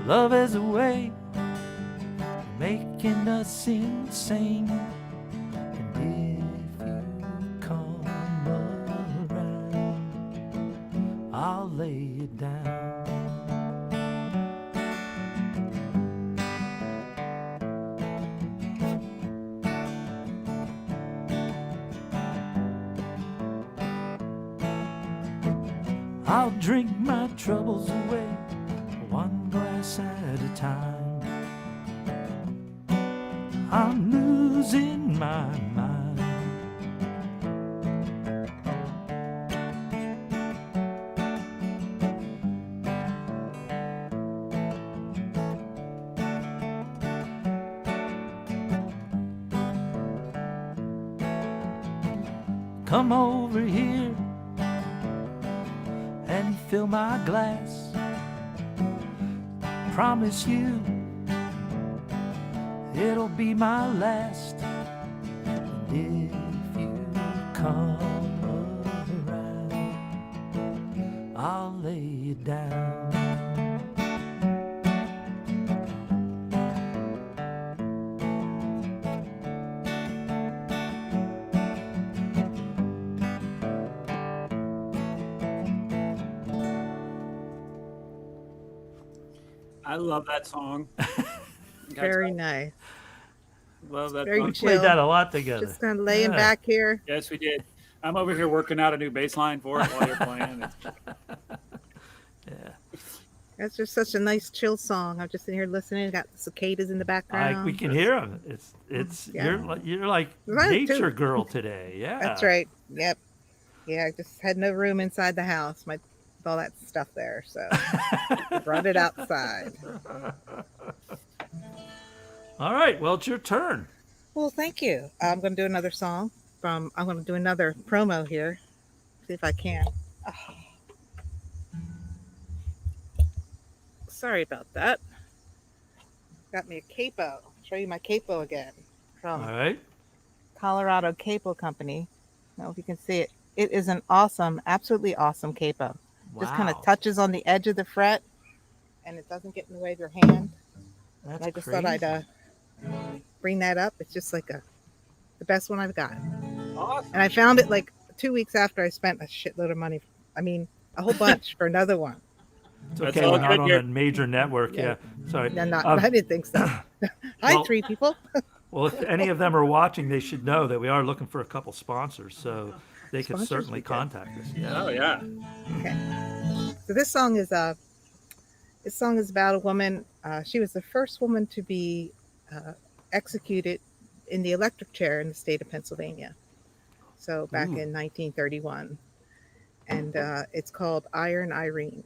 Speaker 1: Love is a way of making us insane. I'll lay you down. I'll drink my troubles away, one glass at a time. I'm losing my mind. Come over here and fill my glass. Promise you it'll be my last. And if you come around, I'll lay you down.
Speaker 3: I love that song.
Speaker 4: Very nice.
Speaker 3: Love that
Speaker 4: Very
Speaker 3: song.
Speaker 1: We played that a lot together.
Speaker 4: Just kind of laying back here.
Speaker 3: Yes, we did. I'm over here working out a new bass line for it while you're playing.
Speaker 1: Yeah.
Speaker 4: That's just such a nice chill song. I'm just sitting here listening. Got the cicadas in the background.
Speaker 1: We can hear them. It's
Speaker 4: Yeah.
Speaker 1: you're like
Speaker 4: Right, too.
Speaker 1: nature girl today. Yeah.
Speaker 4: That's right. Yep. Yeah, I just had no room inside the house. With all that stuff there, so brought it outside.
Speaker 1: All right. Well, it's your turn.
Speaker 4: Well, thank you. I'm going to do another song I'm going to do another promo here. See if I can. Oh. Sorry about that. Got me a capo. Show you my capo again from
Speaker 1: All right.
Speaker 4: Colorado Capo Company. I don't know if you can see it. It is an awesome, absolutely awesome capo. Just kind of
Speaker 1: Wow.
Speaker 4: touches on the edge of the fret, and it doesn't get in the way of your hand.
Speaker 1: That's
Speaker 4: And I just
Speaker 1: crazy.
Speaker 4: thought I'd bring that up. It's just like the best one I've got.
Speaker 3: Awesome.
Speaker 4: And I found it like 2 weeks after I spent a shitload of money. I mean, a whole bunch for another one.
Speaker 1: It's
Speaker 3: That's
Speaker 1: okay.
Speaker 3: all
Speaker 1: We're not
Speaker 3: good
Speaker 1: on
Speaker 3: here.
Speaker 1: a major network. Yeah. Sorry.
Speaker 4: No, not,
Speaker 1: Um,
Speaker 4: I didn't think so. Hi,
Speaker 1: well-
Speaker 4: 3 people.
Speaker 1: Well, if any of them are watching, they should know that we are looking for a couple sponsors, so they could
Speaker 4: Sponsors
Speaker 1: certainly
Speaker 4: we could.
Speaker 1: contact us. Yeah.
Speaker 3: Oh yeah.
Speaker 4: Okay. So this song is about a woman. She was the first woman to be executed in the electric chair in the state of Pennsylvania. So back
Speaker 1: Ooh.
Speaker 4: in 1931, and it's called Iron Irene.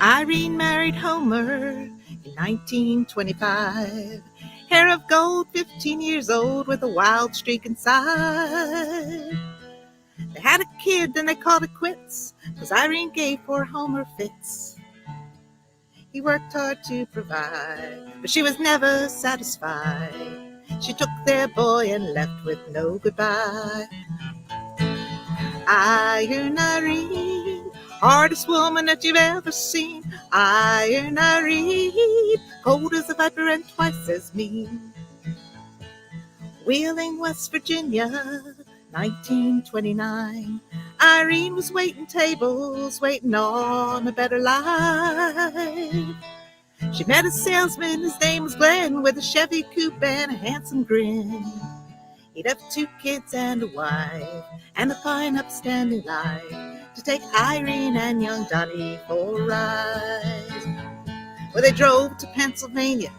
Speaker 4: Irene married Homer in 1925. Hair of gold, 15 years old, with a wild streak inside. They had a kid, then they called it quits, 'cause Irene gave poor Homer fits. He worked hard to provide, but she was never satisfied. She took their boy and left with no goodbye. Iron Irene, hardest woman that you've ever seen. Iron Irene, cold as a viper and twice as mean. Wheeling, West Virginia, 1929. Irene was waiting tables, waiting on a better life. She met a salesman, his name was Glenn, with a Chevy coupe and a handsome grin. He'd have 2 kids and a wife, and a fine upstanding life, to take Irene and young Donnie for a ride. Well, they drove to Pennsylvania,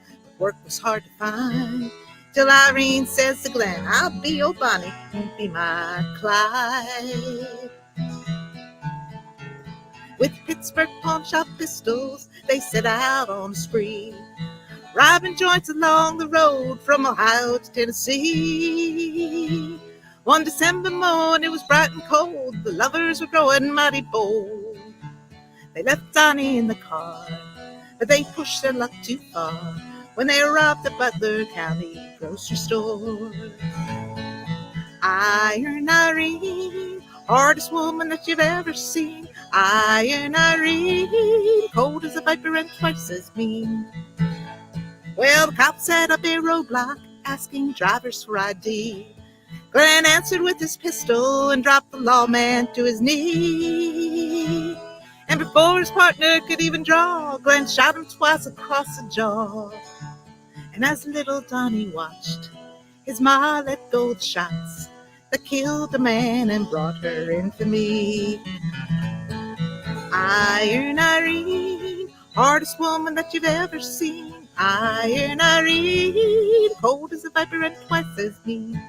Speaker 4: but work was hard to find, till Irene says to Glenn, I'll be your Bonnie, you be my Clyde. With Pittsburgh pawn shop pistols, they set out on a spree, robbing joints along the road from Ohio to Tennessee. One December morning, it was bright and cold, the lovers were growing mighty bold. They left Donnie in the car, but they pushed their luck too far when they arrived at Butler County grocery store. Iron Irene, hardest woman that you've ever seen. Iron Irene, cold as a viper and twice as mean. Well, the cops set up a roadblock, asking drivers for ID. Glenn answered with his pistol and dropped the lawman to his knee. And before his partner could even draw, Glenn shot him twice across the jaw. And as little Donnie watched, his ma let go the shots that killed a man and brought her infamy. Iron Irene, hardest woman that you've ever seen. Iron Irene, cold as a viper and twice as mean.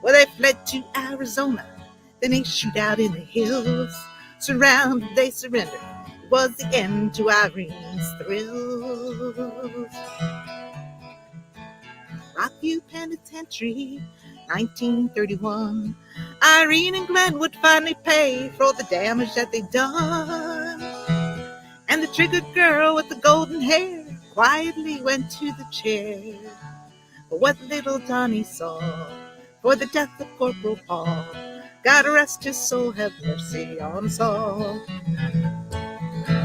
Speaker 4: Well, they fled to Arizona, then they shoot out in the hills. Surrounded, they surrendered. It was the end to Irene's thrills. Rock Lakeview Penitentiary, 1931. Irene and Glenn would finally pay for all the damage that they'd done. And the triggered girl with the golden hair quietly went to the chair. But what little Donnie saw for the death of Corporal Paul, God rest his soul, have mercy on us all.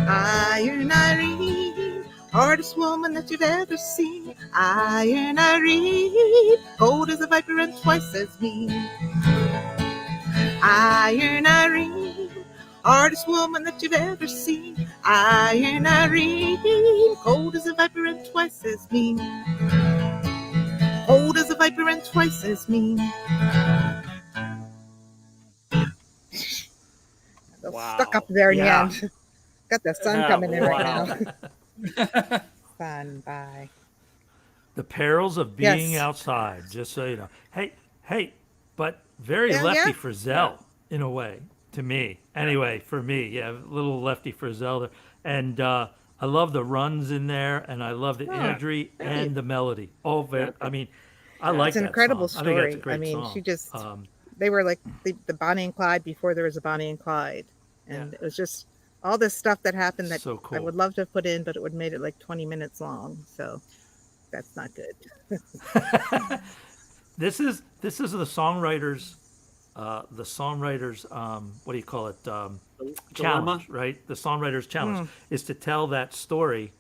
Speaker 4: Iron Irene, hardest woman that you've ever seen. Iron Irene, cold as a viper and twice as mean. Iron Irene, hardest woman that you've ever seen. Iron Irene, cold as a viper and twice as mean. Cold as a viper and twice as mean.
Speaker 3: Wow.
Speaker 4: Stuck up there in
Speaker 1: Yeah.
Speaker 4: the end. Got the sun coming in right now. Sun, bye.
Speaker 1: The perils of being
Speaker 4: Yes.
Speaker 1: outside, just so you know. Hey, but very
Speaker 4: Yeah,
Speaker 1: lefty
Speaker 4: yeah.
Speaker 1: for Zell in a way, to me. Anyway, for me, yeah, a little lefty for Zell there. And I love the runs in there, and I love the imagery and the melody. Oh, very, I mean, I like
Speaker 4: It's an
Speaker 1: that
Speaker 4: incredible
Speaker 1: song. I think that's a
Speaker 4: story.
Speaker 1: great
Speaker 4: I mean,
Speaker 1: song.
Speaker 4: she just, they were like the Bonnie and Clyde before there was a Bonnie and Clyde. And it was just all this stuff that happened that
Speaker 1: So cool.
Speaker 4: I would love to have put in, but it would have made it like 20 minutes long. So that's not good.
Speaker 1: This is the songwriters, what do you call it? Challenge, right? The songwriters challenge is to tell that story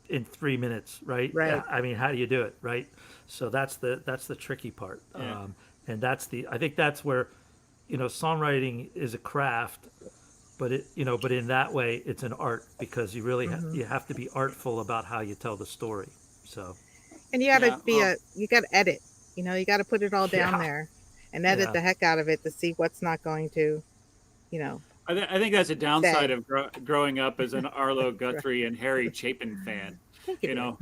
Speaker 1: in 3 minutes, right?
Speaker 4: Right.
Speaker 1: I mean, how do you do it, right? So that's the tricky part,
Speaker 3: Yeah.
Speaker 1: and I think that's where, songwriting is a craft, but but in that way it's an art, because you really you have to be artful about how you tell the story. So
Speaker 4: And you gotta
Speaker 3: Yeah,
Speaker 4: you gotta edit, you gotta put it all down
Speaker 1: Yeah.
Speaker 4: there and edit
Speaker 1: Yeah.
Speaker 4: the heck out of it to see what's not going to,
Speaker 3: I think that's a downside of growing up as an Arlo Guthrie and Harry Chapin fan.
Speaker 4: Thank
Speaker 3: You know,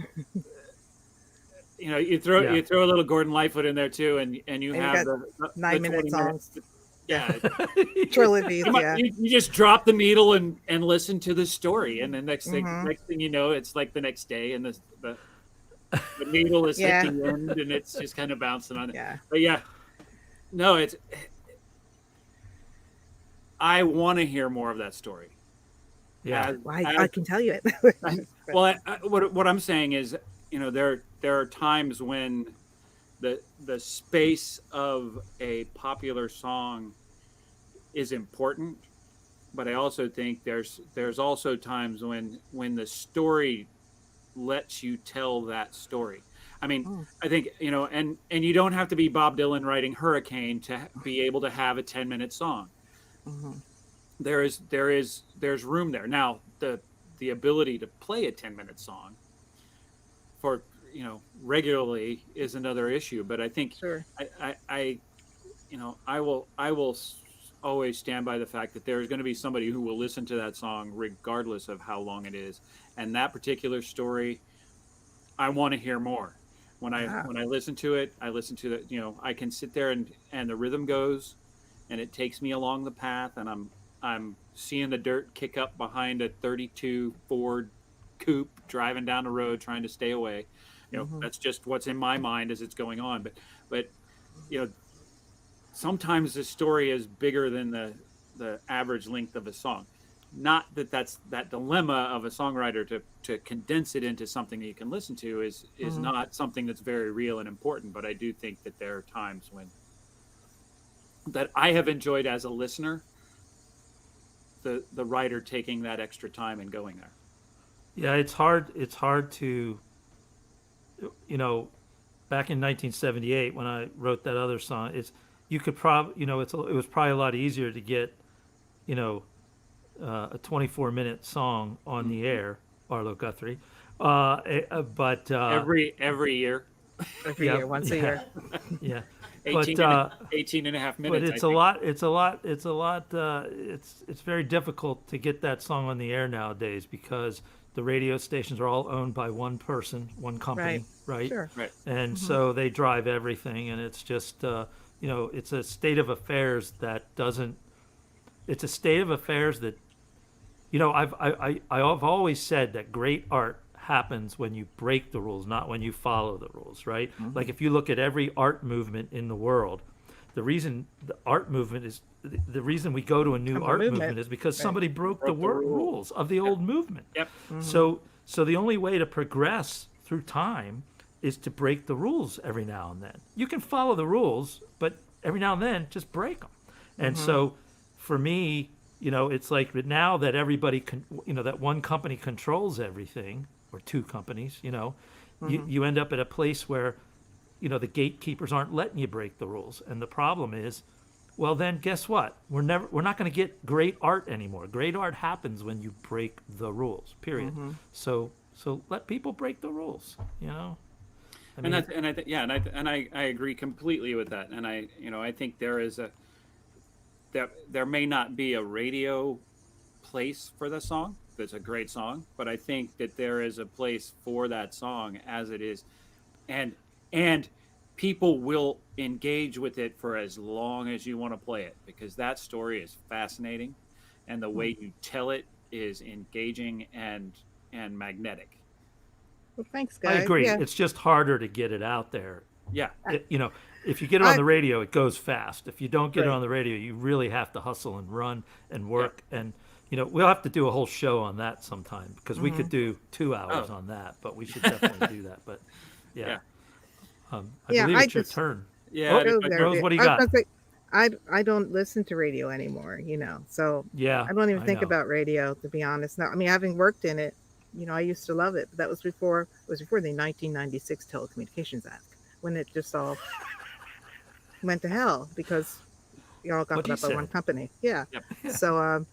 Speaker 3: you throw a little Gordon Lightfoot in there too, and you
Speaker 4: And you
Speaker 3: have
Speaker 4: got
Speaker 3: the
Speaker 4: 9-minute
Speaker 3: 20
Speaker 4: songs.
Speaker 3: Yeah,
Speaker 4: Trilogies, yeah.
Speaker 3: you just drop the needle and listen to the story, and then next thing you know, it's like the next day, and the needle is
Speaker 4: Yeah.
Speaker 3: hit the end, and it's just kind of bouncing on it.
Speaker 4: Yeah.
Speaker 3: But yeah, no, I want to hear more of that story.
Speaker 1: yeah,
Speaker 4: Well, I can tell you it.
Speaker 3: Well, what I'm saying is, there are times when the space of a popular song is important, but I also think there's also times when the story lets you tell that story. I mean, I think, and you don't have to be Bob Dylan writing Hurricane to be able to have a 10-minute song. There's room there. Now, the ability to play a 10-minute song for, regularly is another issue, but I think
Speaker 4: Sure.
Speaker 3: I will always stand by the fact that there's going to be somebody who will listen to that song regardless of how long it is. And that particular story, I want to hear more. When I listen to it, I listen to the, I can sit there and the rhythm goes and it takes me along the path, and I'm seeing the dirt kick up behind a 32 Ford coupe driving down the road trying to stay away. That's just what's in my mind as it's going on. But sometimes the story is bigger than the average length of a song. Not that's that dilemma of a songwriter to condense it into something that you can listen to is not something that's very real and important. But I do think that there are times when that I have enjoyed as a listener, the writer taking that extra time and going there.
Speaker 1: Yeah, it's hard to, back in 1978 when I wrote that other song, you could probably, it was probably a lot easier to get, a 24-minute song on the air, Arlo Guthrie, but
Speaker 3: Every year,
Speaker 4: Every
Speaker 1: Yeah,
Speaker 4: year, once a
Speaker 1: yeah.
Speaker 4: year.
Speaker 1: yeah,
Speaker 3: 18,
Speaker 1: but
Speaker 3: 18 and a half
Speaker 1: but
Speaker 3: minutes.
Speaker 1: it's
Speaker 3: I
Speaker 1: a
Speaker 3: think.
Speaker 1: lot. It's very difficult to get that song on the air nowadays because the radio stations are all owned by one person, one company, right?
Speaker 4: Sure.
Speaker 3: Right.
Speaker 1: And so they drive everything, and it's just it's a state of affairs that doesn't. It's a state of affairs that, I've always said that great art happens when you break the rules, not when you follow the rules, right? Like if you look at every art movement in the world, the reason the art movement is the reason we go to a new art movement is because somebody broke the rules of the old movement.
Speaker 3: Yep.
Speaker 1: So the only way to progress through time is to break the rules every now and then. You can follow the rules, but every now and then just break them. And so for me, it's like now that everybody that one company controls everything, or two companies, you end up at a place where the gatekeepers aren't letting you break the rules. And the problem is, well, then guess what? We're not going to get great art anymore. Great art happens when you break the rules, period. So let people break the rules, I mean,
Speaker 3: I agree completely with that. And I think there may not be a radio place for the song. That's a great song, but I think that there is a place for that song as it is, and people will engage with it for as long as you want to play it, because that story is fascinating, and the way you tell it is engaging and magnetic.
Speaker 5: Well, thanks, guys.
Speaker 1: I agree.
Speaker 5: Yeah.
Speaker 1: It's just harder to get it out there.
Speaker 3: Yeah.
Speaker 1: If you get it on the radio, it goes fast. If you don't get it on the radio, you really have to hustle and run and work. Yeah. And, we'll have to do a whole show on that sometime, because we could do 2 hours on that, but we should definitely do that. But yeah. I believe it's your turn.
Speaker 3: Yeah.
Speaker 1: Rose, what do you got?
Speaker 5: I don't listen to radio anymore, so
Speaker 1: yeah,
Speaker 5: I don't even think about radio, to be honest. Now, I mean, having worked in it, I used to love it, but that was before the 1996 Telecommunications Act, when it just all went to hell because you all got up by one company. Yeah. Yep. So,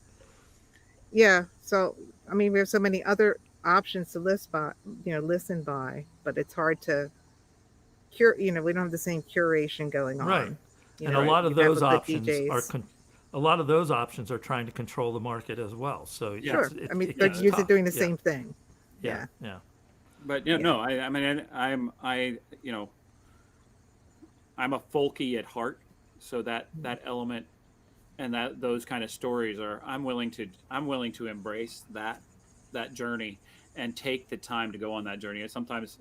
Speaker 5: so I mean, we have so many other options to listen by, but it's hard to we don't have the same curation going on.
Speaker 1: Right. And a lot of those options are trying to control the market as well. So
Speaker 5: sure, they're usually doing the same thing.
Speaker 1: Yeah.
Speaker 3: But I'm a folky at heart, so that element and those kind of stories I'm willing to embrace that journey and take the time to go on that journey. And sometimes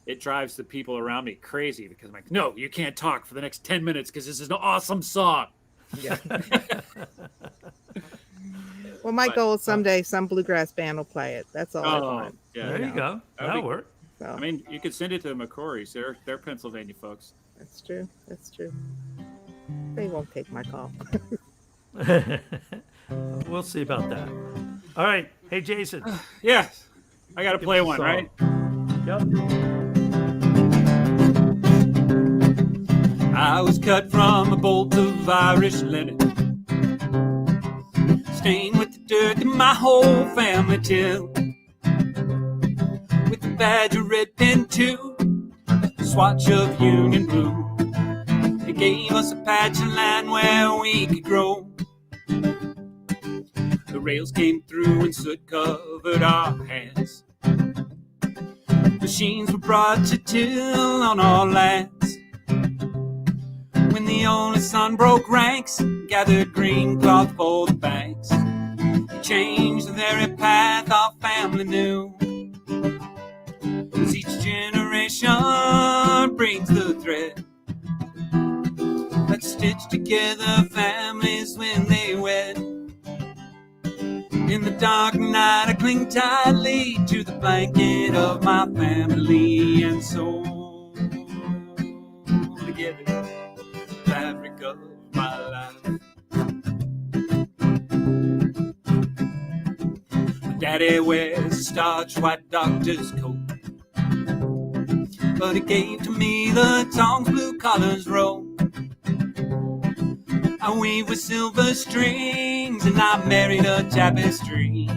Speaker 3: it drives the people around me crazy, because I'm like, no, you can't talk for the next 10 minutes because this is an awesome song.
Speaker 5: Yeah. Well, my goal is someday some bluegrass band will play it. That's all I want.
Speaker 3: Yeah,
Speaker 1: there you go. That'll work.
Speaker 5: So.
Speaker 3: I mean, you could send it to the McCrory's. They're Pennsylvania folks.
Speaker 5: That's true. They won't take my call.
Speaker 1: We'll see about that. All right. Hey, Jason.
Speaker 3: Yeah. I got to play one, right?
Speaker 1: Yep.
Speaker 3: I was cut from a bolt of Irish linen, stained with the dirt that my whole family tilled, with a badge of red pen too, a swatch of Union blue. They gave us a patch of land where we could grow. The rails came through and soot covered our hands. Machines were brought to till on our lands. When the only son broke ranks, gathered green cloth for the banks, he changed the very path our family knew. As each generation brings the thread that stitch together families when they wed. In the dark night I cling tightly to the blanket of my family, and so together, fabric of my life. My daddy wears a starched white doctor's coat, but he gave to me the tongue's blue collar's robe. I weave with silver strings and I married a tapestry.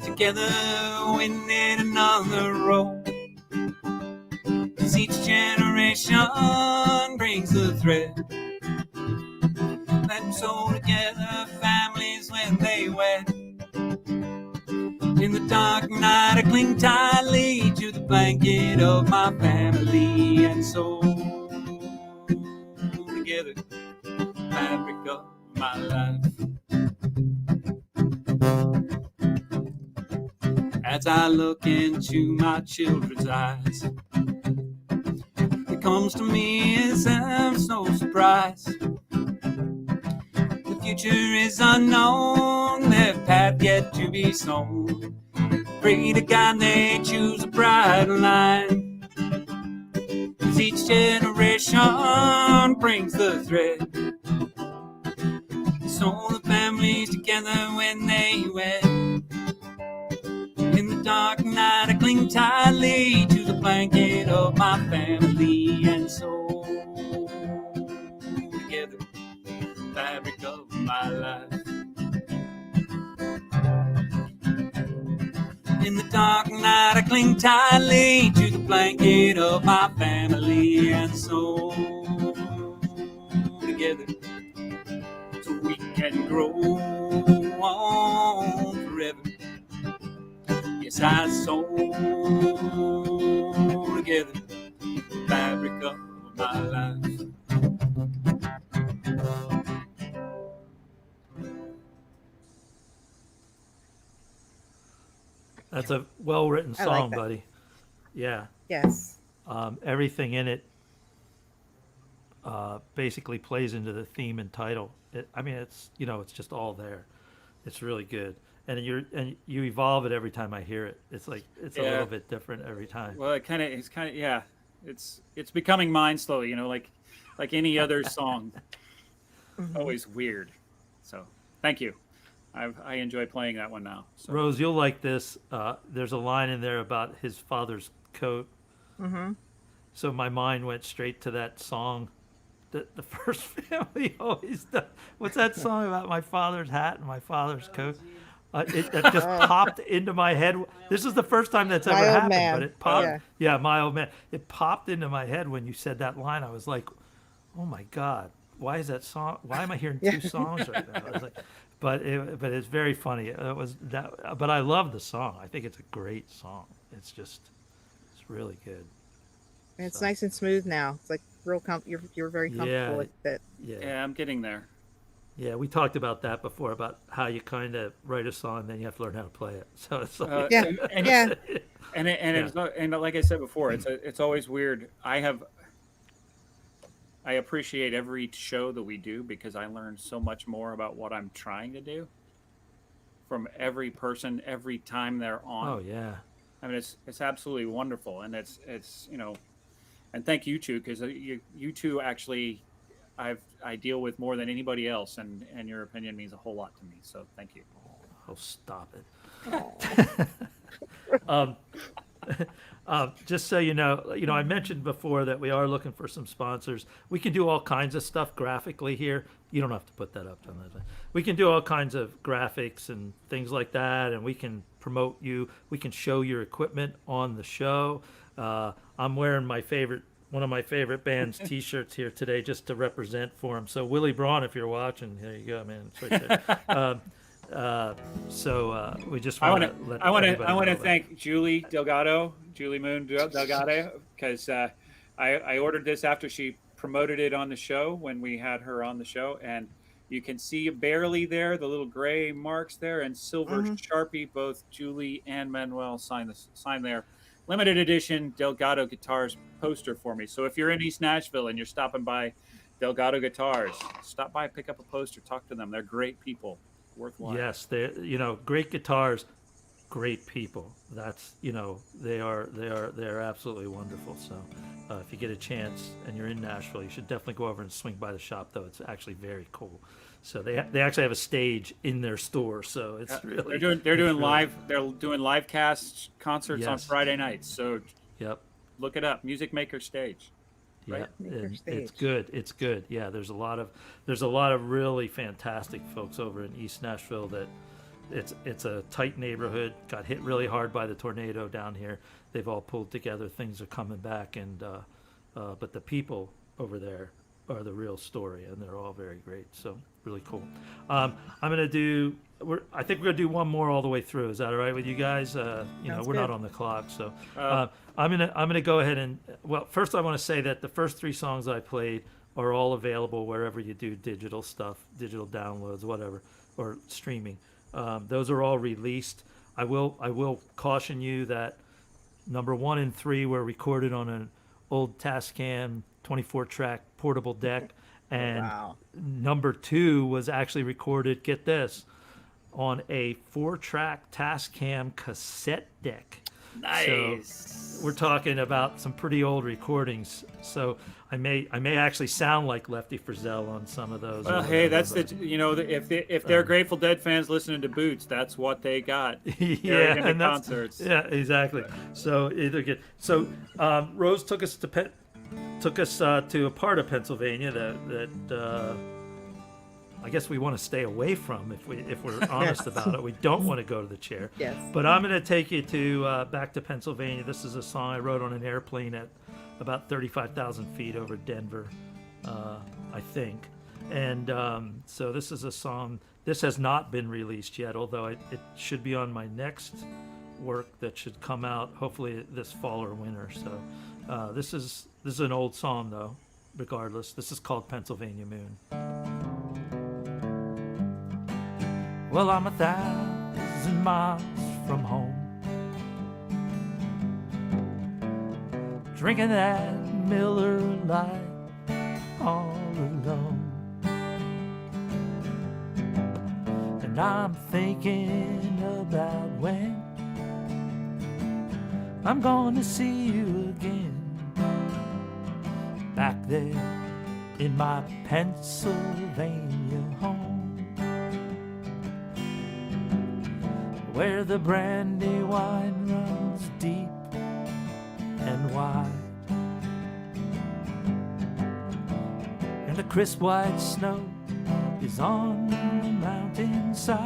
Speaker 3: Together we knit another row. 'Cause each generation brings the thread that sew together families when they wed. In the dark night I cling tightly to the blanket of my family, and so together, fabric of my life.
Speaker 6: as I look into my children's eyes. It comes to me as there's no surprise. The future is unknown, their path yet to be sown. Pray to God they choose a bright line, 'cause each generation brings the thread. So the families together when they wed. In the dark night I cling tightly to the blanket of my family, and so together, the fabric of my life. In the dark night I cling tightly to the blanket of my family, and so together, so we can grow on forever. Yes, I sew together the fabric of my life.
Speaker 1: That's a well-written
Speaker 5: I like
Speaker 1: song,
Speaker 5: that.
Speaker 1: buddy. Yeah.
Speaker 5: Yes.
Speaker 1: Everything in it basically plays into the theme and title. I mean, it's it's just all there. It's really good, and you evolve it every time I hear it. It's like it's a
Speaker 3: Yeah.
Speaker 1: little bit different every time.
Speaker 3: Well, it's becoming mine slowly, like any other song. Always weird. So thank you. I enjoy playing that one now. So.
Speaker 1: Rose, you'll like this. There's a line in there about his father's coat.
Speaker 5: Mm-hmm.
Speaker 1: So my mind went straight to that song that the First Family always does. What's that song about my father's hat and my father's coat? That just popped into my head. This is the first time that's ever
Speaker 5: My Old
Speaker 1: happened,
Speaker 5: Man.
Speaker 1: but it popped.
Speaker 5: Yeah.
Speaker 1: Yeah, My Old Man. It popped into my head when you said that line. I was like, oh my God, why is that song? Why am I hearing two songs right now? I was like, but it's very funny. It was that, but I love the song. I think it's a great song. It's really good.
Speaker 5: And it's
Speaker 1: So,
Speaker 5: nice and smooth now. It's like real you're very comfortable
Speaker 1: Yeah.
Speaker 5: with it.
Speaker 1: Yeah.
Speaker 3: Yeah, I'm getting there.
Speaker 1: Yeah, we talked about that before, about how you kind of write a song and then you have to learn how to play it. So it's like,
Speaker 5: Yeah.
Speaker 3: and,
Speaker 5: Yeah.
Speaker 3: and like I said before, it's always weird. I appreciate every show that we do because I learn so much more about what I'm trying to do from every person every time they're on.
Speaker 1: oh yeah.
Speaker 3: I mean, it's absolutely wonderful, and it's and thank you two, because you two actually I deal with more than anybody else, and your opinion means a whole lot to me. So thank you.
Speaker 1: Oh, stop it. Just so you know, I mentioned before that we are looking for some sponsors. We can do all kinds of stuff graphically here. You don't have to put that up, John. We can do all kinds of graphics and things like that, and we can promote you. We can show your equipment on the show. I'm wearing one of my favorite band's T-shirts here today, just to represent for them. So Willie Braun, if you're watching, there you go, man. It's right there. We just want to let
Speaker 3: I want
Speaker 1: everybody know
Speaker 3: to
Speaker 1: that.
Speaker 3: thank Julie Moon Delgado, because I ordered this after she promoted it on the show when we had her on the show, and you can see barely there the little gray marks there and silver Sharpie. Both Julie and Manuel sign their limited edition Delgado Guitars poster for me. So if you're in East Nashville and you're stopping by Delgado Guitars, stop by, pick up a poster, talk to them. They're great people. Worthwhile.
Speaker 1: Yes, they great guitars, great people. That's they are absolutely wonderful. So if you get a chance and you're in Nashville, you should definitely go over and swing by the shop. Though it's actually very cool. So they actually have a stage in their store. So it's really
Speaker 3: they're doing live cast concerts on
Speaker 1: Yes.
Speaker 3: Friday nights. So
Speaker 1: Yep.
Speaker 3: look it up, Music Maker Stage.
Speaker 1: Yeah,
Speaker 3: Right.
Speaker 5: Maker
Speaker 1: it's
Speaker 5: Stage.
Speaker 1: good. It's good. Yeah, there's a lot of really fantastic folks over in East Nashville. That it's a tight neighborhood. Got hit really hard by the tornado down here. They've all pulled together. Things are coming back, and but the people over there are the real story, and they're all very great. So really cool. I think we're gonna do one more all the way through. Is that all right with you guys?
Speaker 5: Sounds
Speaker 1: We're not
Speaker 5: good.
Speaker 1: on the clock, so I'm gonna go ahead and first I want to say that the first three songs I played are all available wherever you do digital stuff, digital downloads, whatever, or streaming. Those are all released. I will caution you that number 1 and 3 were recorded on an old Tascam 24-track portable deck, and
Speaker 5: Wow.
Speaker 1: number 2 was actually recorded, get this, on a 4-track Tascam cassette deck.
Speaker 3: Nice.
Speaker 1: So we're talking about some pretty old recordings. So I may actually sound like Lefty Frizzell on some of those.
Speaker 3: Well, hey, that's if they're Grateful Dead fans listening to Boots, that's what they got.
Speaker 1: yeah,
Speaker 3: into
Speaker 1: and that's,
Speaker 3: concerts.
Speaker 1: yeah, exactly. So either get Rose took us to a part of Pennsylvania that I guess we want to stay away from if we're honest about it. We don't want to go to the chair.
Speaker 5: Yes.
Speaker 1: But I'm going to take you to back to Pennsylvania. This is a song I wrote on an airplane at about 35,000 feet over Denver, I think. And so this is a song. This has not been released yet, although it should be on my next work that should come out hopefully this fall or winter. So this is an old song though. Regardless, this is called Pennsylvania Moon. Well, I'm 1,000 miles from home, drinking that Miller Lite all alone. And I'm thinking about when I'm going to see you again, back there in my Pennsylvania home, where the brandy wine runs deep and wide, and the crisp white snow is on the mountainside,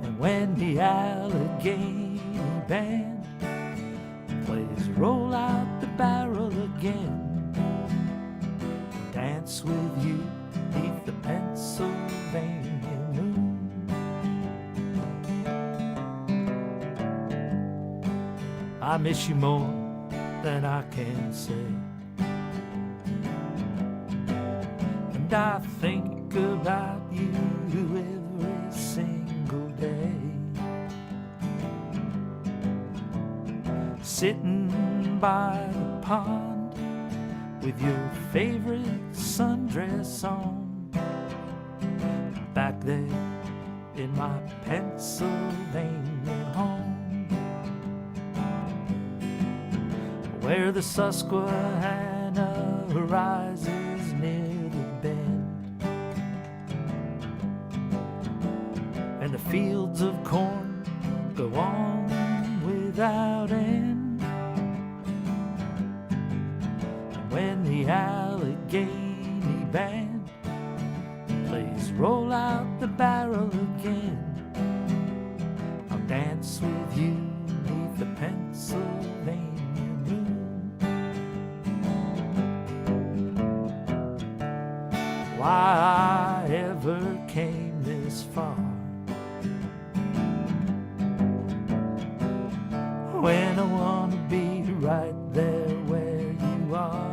Speaker 1: and when the Allegheny Band plays Roll Out the Barrel again, dance with you beneath the Pennsylvania moon. I miss you more than I can say, and I think about you every single day, sitting by the pond with your favorite sundress on, back there in my Pennsylvania home, where the Susquehanna rises near the bend, and the fields of corn go on without end, and when the Allegheny Band plays Roll Out the Barrel again, I'll dance with you beneath the Pennsylvania moon. Why I ever came this far, when I want to be right there where you are.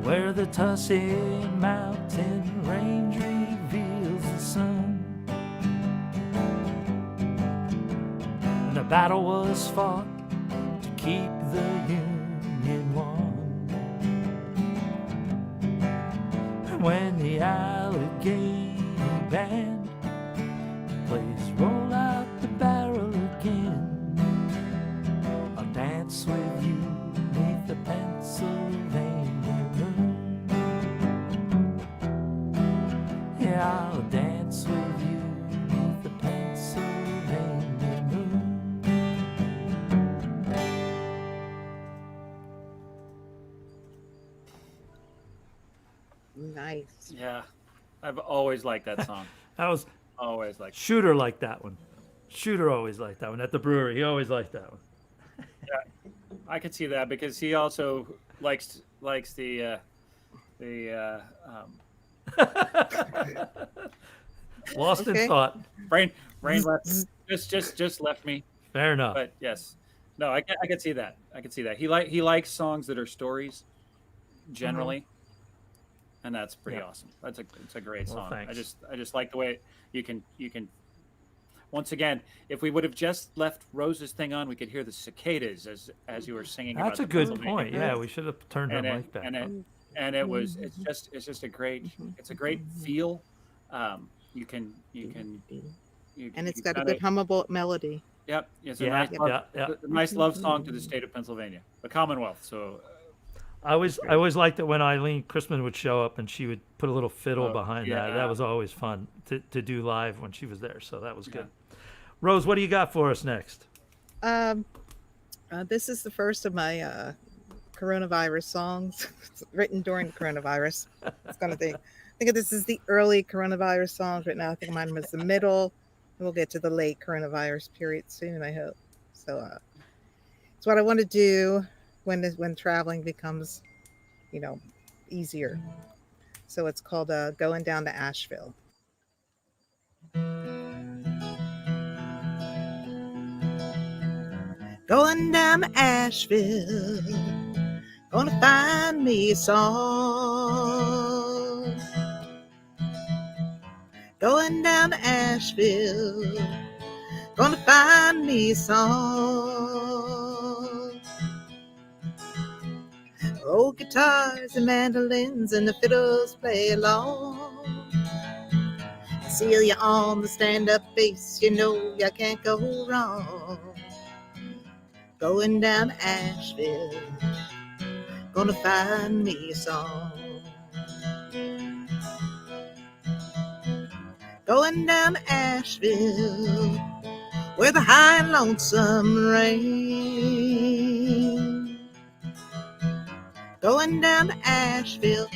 Speaker 1: Where the Tussey Mountain Range reveals the sun, and the battle was fought to keep the Union one, and when the Allegheny Band plays Roll Out the Barrel again, I'll dance with you beneath the Pennsylvania moon. Yeah, I'll dance with you beneath the Pennsylvania moon.
Speaker 3: Yeah, I've always liked that song.
Speaker 1: That was
Speaker 3: Always liked.
Speaker 1: Shooter liked that one. Shooter always liked that one at the brewery. He always liked that one.
Speaker 3: I could see that because he also likes the
Speaker 1: Lost in
Speaker 5: Okay.
Speaker 1: thought.
Speaker 3: brain left just left me.
Speaker 1: Fair enough.
Speaker 3: But yes, no, I could see that. I could see that. He likes songs that are stories, generally, and that's pretty
Speaker 1: Yeah.
Speaker 3: awesome. It's a great
Speaker 1: Well,
Speaker 3: song.
Speaker 1: thanks.
Speaker 3: I just like the way you can. Once again, if we would have just left Rose's thing on, we could hear the cicadas as you were singing.
Speaker 1: That's a
Speaker 3: about the
Speaker 1: good
Speaker 3: Pennsylvania
Speaker 1: point. Yeah, we should have turned her
Speaker 3: and
Speaker 1: mic back.
Speaker 3: it was it's just a great feel. You can
Speaker 5: And
Speaker 3: you
Speaker 5: it's got a
Speaker 3: kinda-
Speaker 5: good hummable melody.
Speaker 3: Yep, it's a
Speaker 1: Yeah,
Speaker 3: nice love,
Speaker 1: yeah.
Speaker 3: a nice love song to the state of Pennsylvania, the Commonwealth. So
Speaker 1: I always liked it when Eileen Christman would show up and she would put a little fiddle
Speaker 3: Oh,
Speaker 1: behind that.
Speaker 3: yeah.
Speaker 1: That was always fun to do live when she was there. So that was good. Rose, what do you got for us next?
Speaker 5: This is the first of my coronavirus songs written during the coronavirus. It's gonna think. I think this is the early coronavirus songs right now. I think mine was the middle. We'll get to the late coronavirus period soon, I hope. So it's what I want to do when traveling becomes, easier. So it's called Going Down to Asheville. Going down to Asheville, gonna find me a song. Going down to Asheville, gonna find me a song. Old guitars and mandolins and the fiddles play along. Celia on the stand-up bass, you know you can't go wrong. Going down to Asheville, gonna find me a song. Going down to Asheville, where the high and lonesome rain. Going down to Asheville,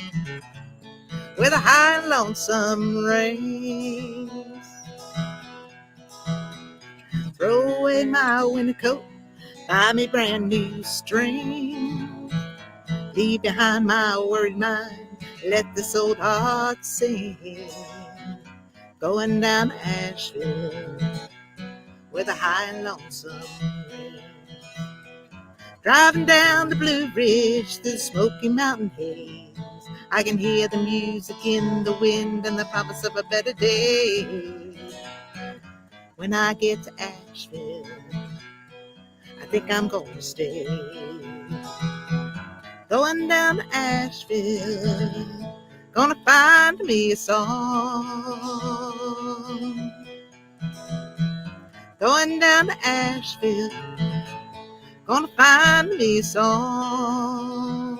Speaker 5: where the high and lonesome rains. Throw away my winter coat, buy me brand new string. Leave behind my worried mind, let this old heart sing. Going down to Asheville, where the high and lonesome rain. Driving down the Blue Ridge through the Smoky Mountain haze, I can hear the music in the wind and the promise of a better day. When I get to Asheville, I think I'm gonna stay. Going down to Asheville, gonna find me a song. Going down to Asheville, gonna find me a song.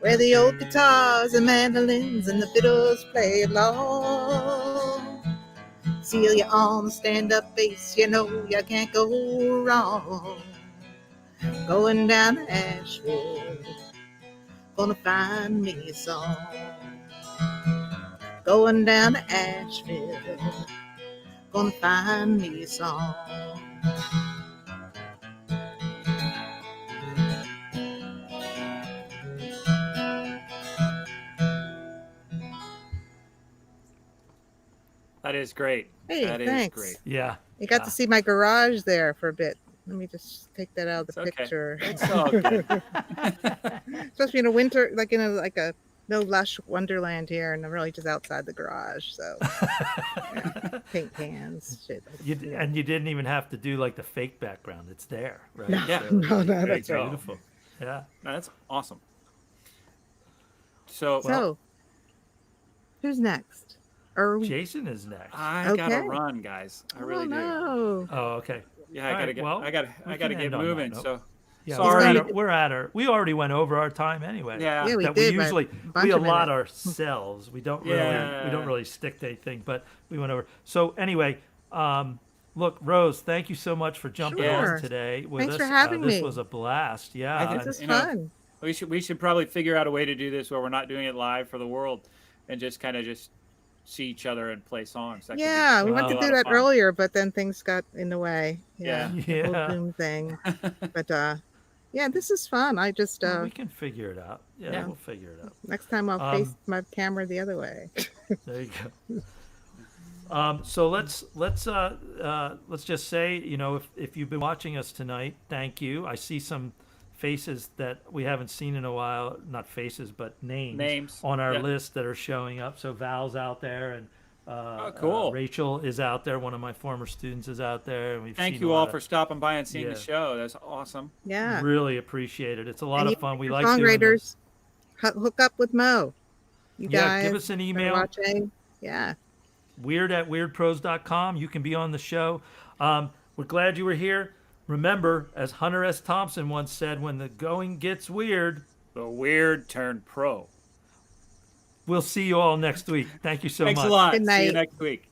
Speaker 5: Where the old guitars and mandolins and the fiddles play along. Celia on the stand-up bass, you know you can't go wrong. Going down to Asheville, gonna find me a song. Going down to Asheville, gonna find me a song.
Speaker 3: that is great.
Speaker 5: Hey,
Speaker 3: That is
Speaker 5: thanks.
Speaker 3: great.
Speaker 1: Yeah.
Speaker 5: You got to see my garage there for a bit. Let me just take that out of the
Speaker 3: It's okay.
Speaker 5: picture.
Speaker 3: It's all good.
Speaker 5: Especially in a winter, like in a no lush wonderland here, and I'm really just outside the garage. So yeah, paint cans, shit.
Speaker 1: And you didn't even have to do like the fake background. It's there, right?
Speaker 5: No,
Speaker 3: Yeah.
Speaker 5: no,
Speaker 3: There
Speaker 5: that's
Speaker 3: you
Speaker 5: right.
Speaker 3: go.
Speaker 1: Beautiful. Yeah.
Speaker 3: No, that's awesome. So
Speaker 5: So, who's next? Or
Speaker 1: Jason is next.
Speaker 3: I gotta
Speaker 5: Okay.
Speaker 3: run, guys. I
Speaker 5: oh
Speaker 3: really do.
Speaker 5: no.
Speaker 1: Oh, okay.
Speaker 3: Yeah, I
Speaker 1: All
Speaker 3: gotta
Speaker 1: right,
Speaker 3: get.
Speaker 1: well,
Speaker 3: I gotta
Speaker 1: we
Speaker 3: get
Speaker 1: can end on that
Speaker 3: moving.
Speaker 1: note.
Speaker 3: So
Speaker 1: Yeah,
Speaker 3: sorry.
Speaker 1: we're at her. We already went over our time anyway.
Speaker 3: Yeah.
Speaker 5: Yeah, we
Speaker 1: that
Speaker 5: did.
Speaker 1: we
Speaker 5: by
Speaker 1: usually
Speaker 5: a bunch
Speaker 1: we
Speaker 5: of
Speaker 1: allot
Speaker 5: minutes.
Speaker 1: ourselves. We don't
Speaker 3: Yeah.
Speaker 1: really stick to anything, but we went over. So anyway, look, Rose, thank you so much for jumping
Speaker 3: Sure.
Speaker 1: on today with
Speaker 5: Thanks
Speaker 1: us.
Speaker 5: for having
Speaker 1: this
Speaker 5: me.
Speaker 1: was a blast. Yeah.
Speaker 3: I think
Speaker 5: This is
Speaker 3: you know,
Speaker 5: fun.
Speaker 3: We should probably figure out a way to do this where we're not doing it live for the world, and just kind of just see each other and play songs. That could be
Speaker 5: Yeah, we meant
Speaker 3: a
Speaker 5: to
Speaker 3: lot
Speaker 5: do
Speaker 3: of
Speaker 5: that
Speaker 3: fun.
Speaker 5: earlier, but then things got in the way.
Speaker 3: Yeah.
Speaker 5: The
Speaker 1: Yeah.
Speaker 5: whole Zoom thing. But yeah, this is fun. I just
Speaker 1: Well, we can figure it out. Yeah,
Speaker 3: Yeah.
Speaker 1: we'll figure it out.
Speaker 5: next time I'll face my camera the other way.
Speaker 1: There you go. So let's just say, you know, if you've been watching us tonight, thank you. I see some faces that we haven't seen in a while, not faces, but names on our
Speaker 3: Yeah.
Speaker 1: list that are showing up. So Val's out there, and
Speaker 3: cool.
Speaker 1: Rachel is out there. One of my former students is out there. And we've
Speaker 3: Thank
Speaker 1: seen
Speaker 3: you
Speaker 1: a
Speaker 3: all
Speaker 1: lot
Speaker 3: for
Speaker 1: of,
Speaker 3: stopping by and seeing
Speaker 1: Yeah.
Speaker 3: the show. That's awesome.
Speaker 5: Yeah.
Speaker 1: really appreciate it. It's a lot
Speaker 5: And
Speaker 1: of
Speaker 5: you
Speaker 1: fun. We
Speaker 5: your
Speaker 1: like doing this.
Speaker 5: songwriters, hook up with Mo. You
Speaker 1: Yeah,
Speaker 5: guys
Speaker 1: give us an
Speaker 5: that are
Speaker 1: email.
Speaker 5: watching. Yeah.
Speaker 1: weird@weirdpros.com. You can be on the show. We're glad you were here. Remember, as Hunter S. Thompson once said, when the going gets weird,
Speaker 3: The weird turned pro.
Speaker 1: we'll see you all next week. Thank you so
Speaker 3: Thanks
Speaker 1: much.
Speaker 3: a lot.
Speaker 5: Good
Speaker 3: See you
Speaker 5: night.
Speaker 3: next week.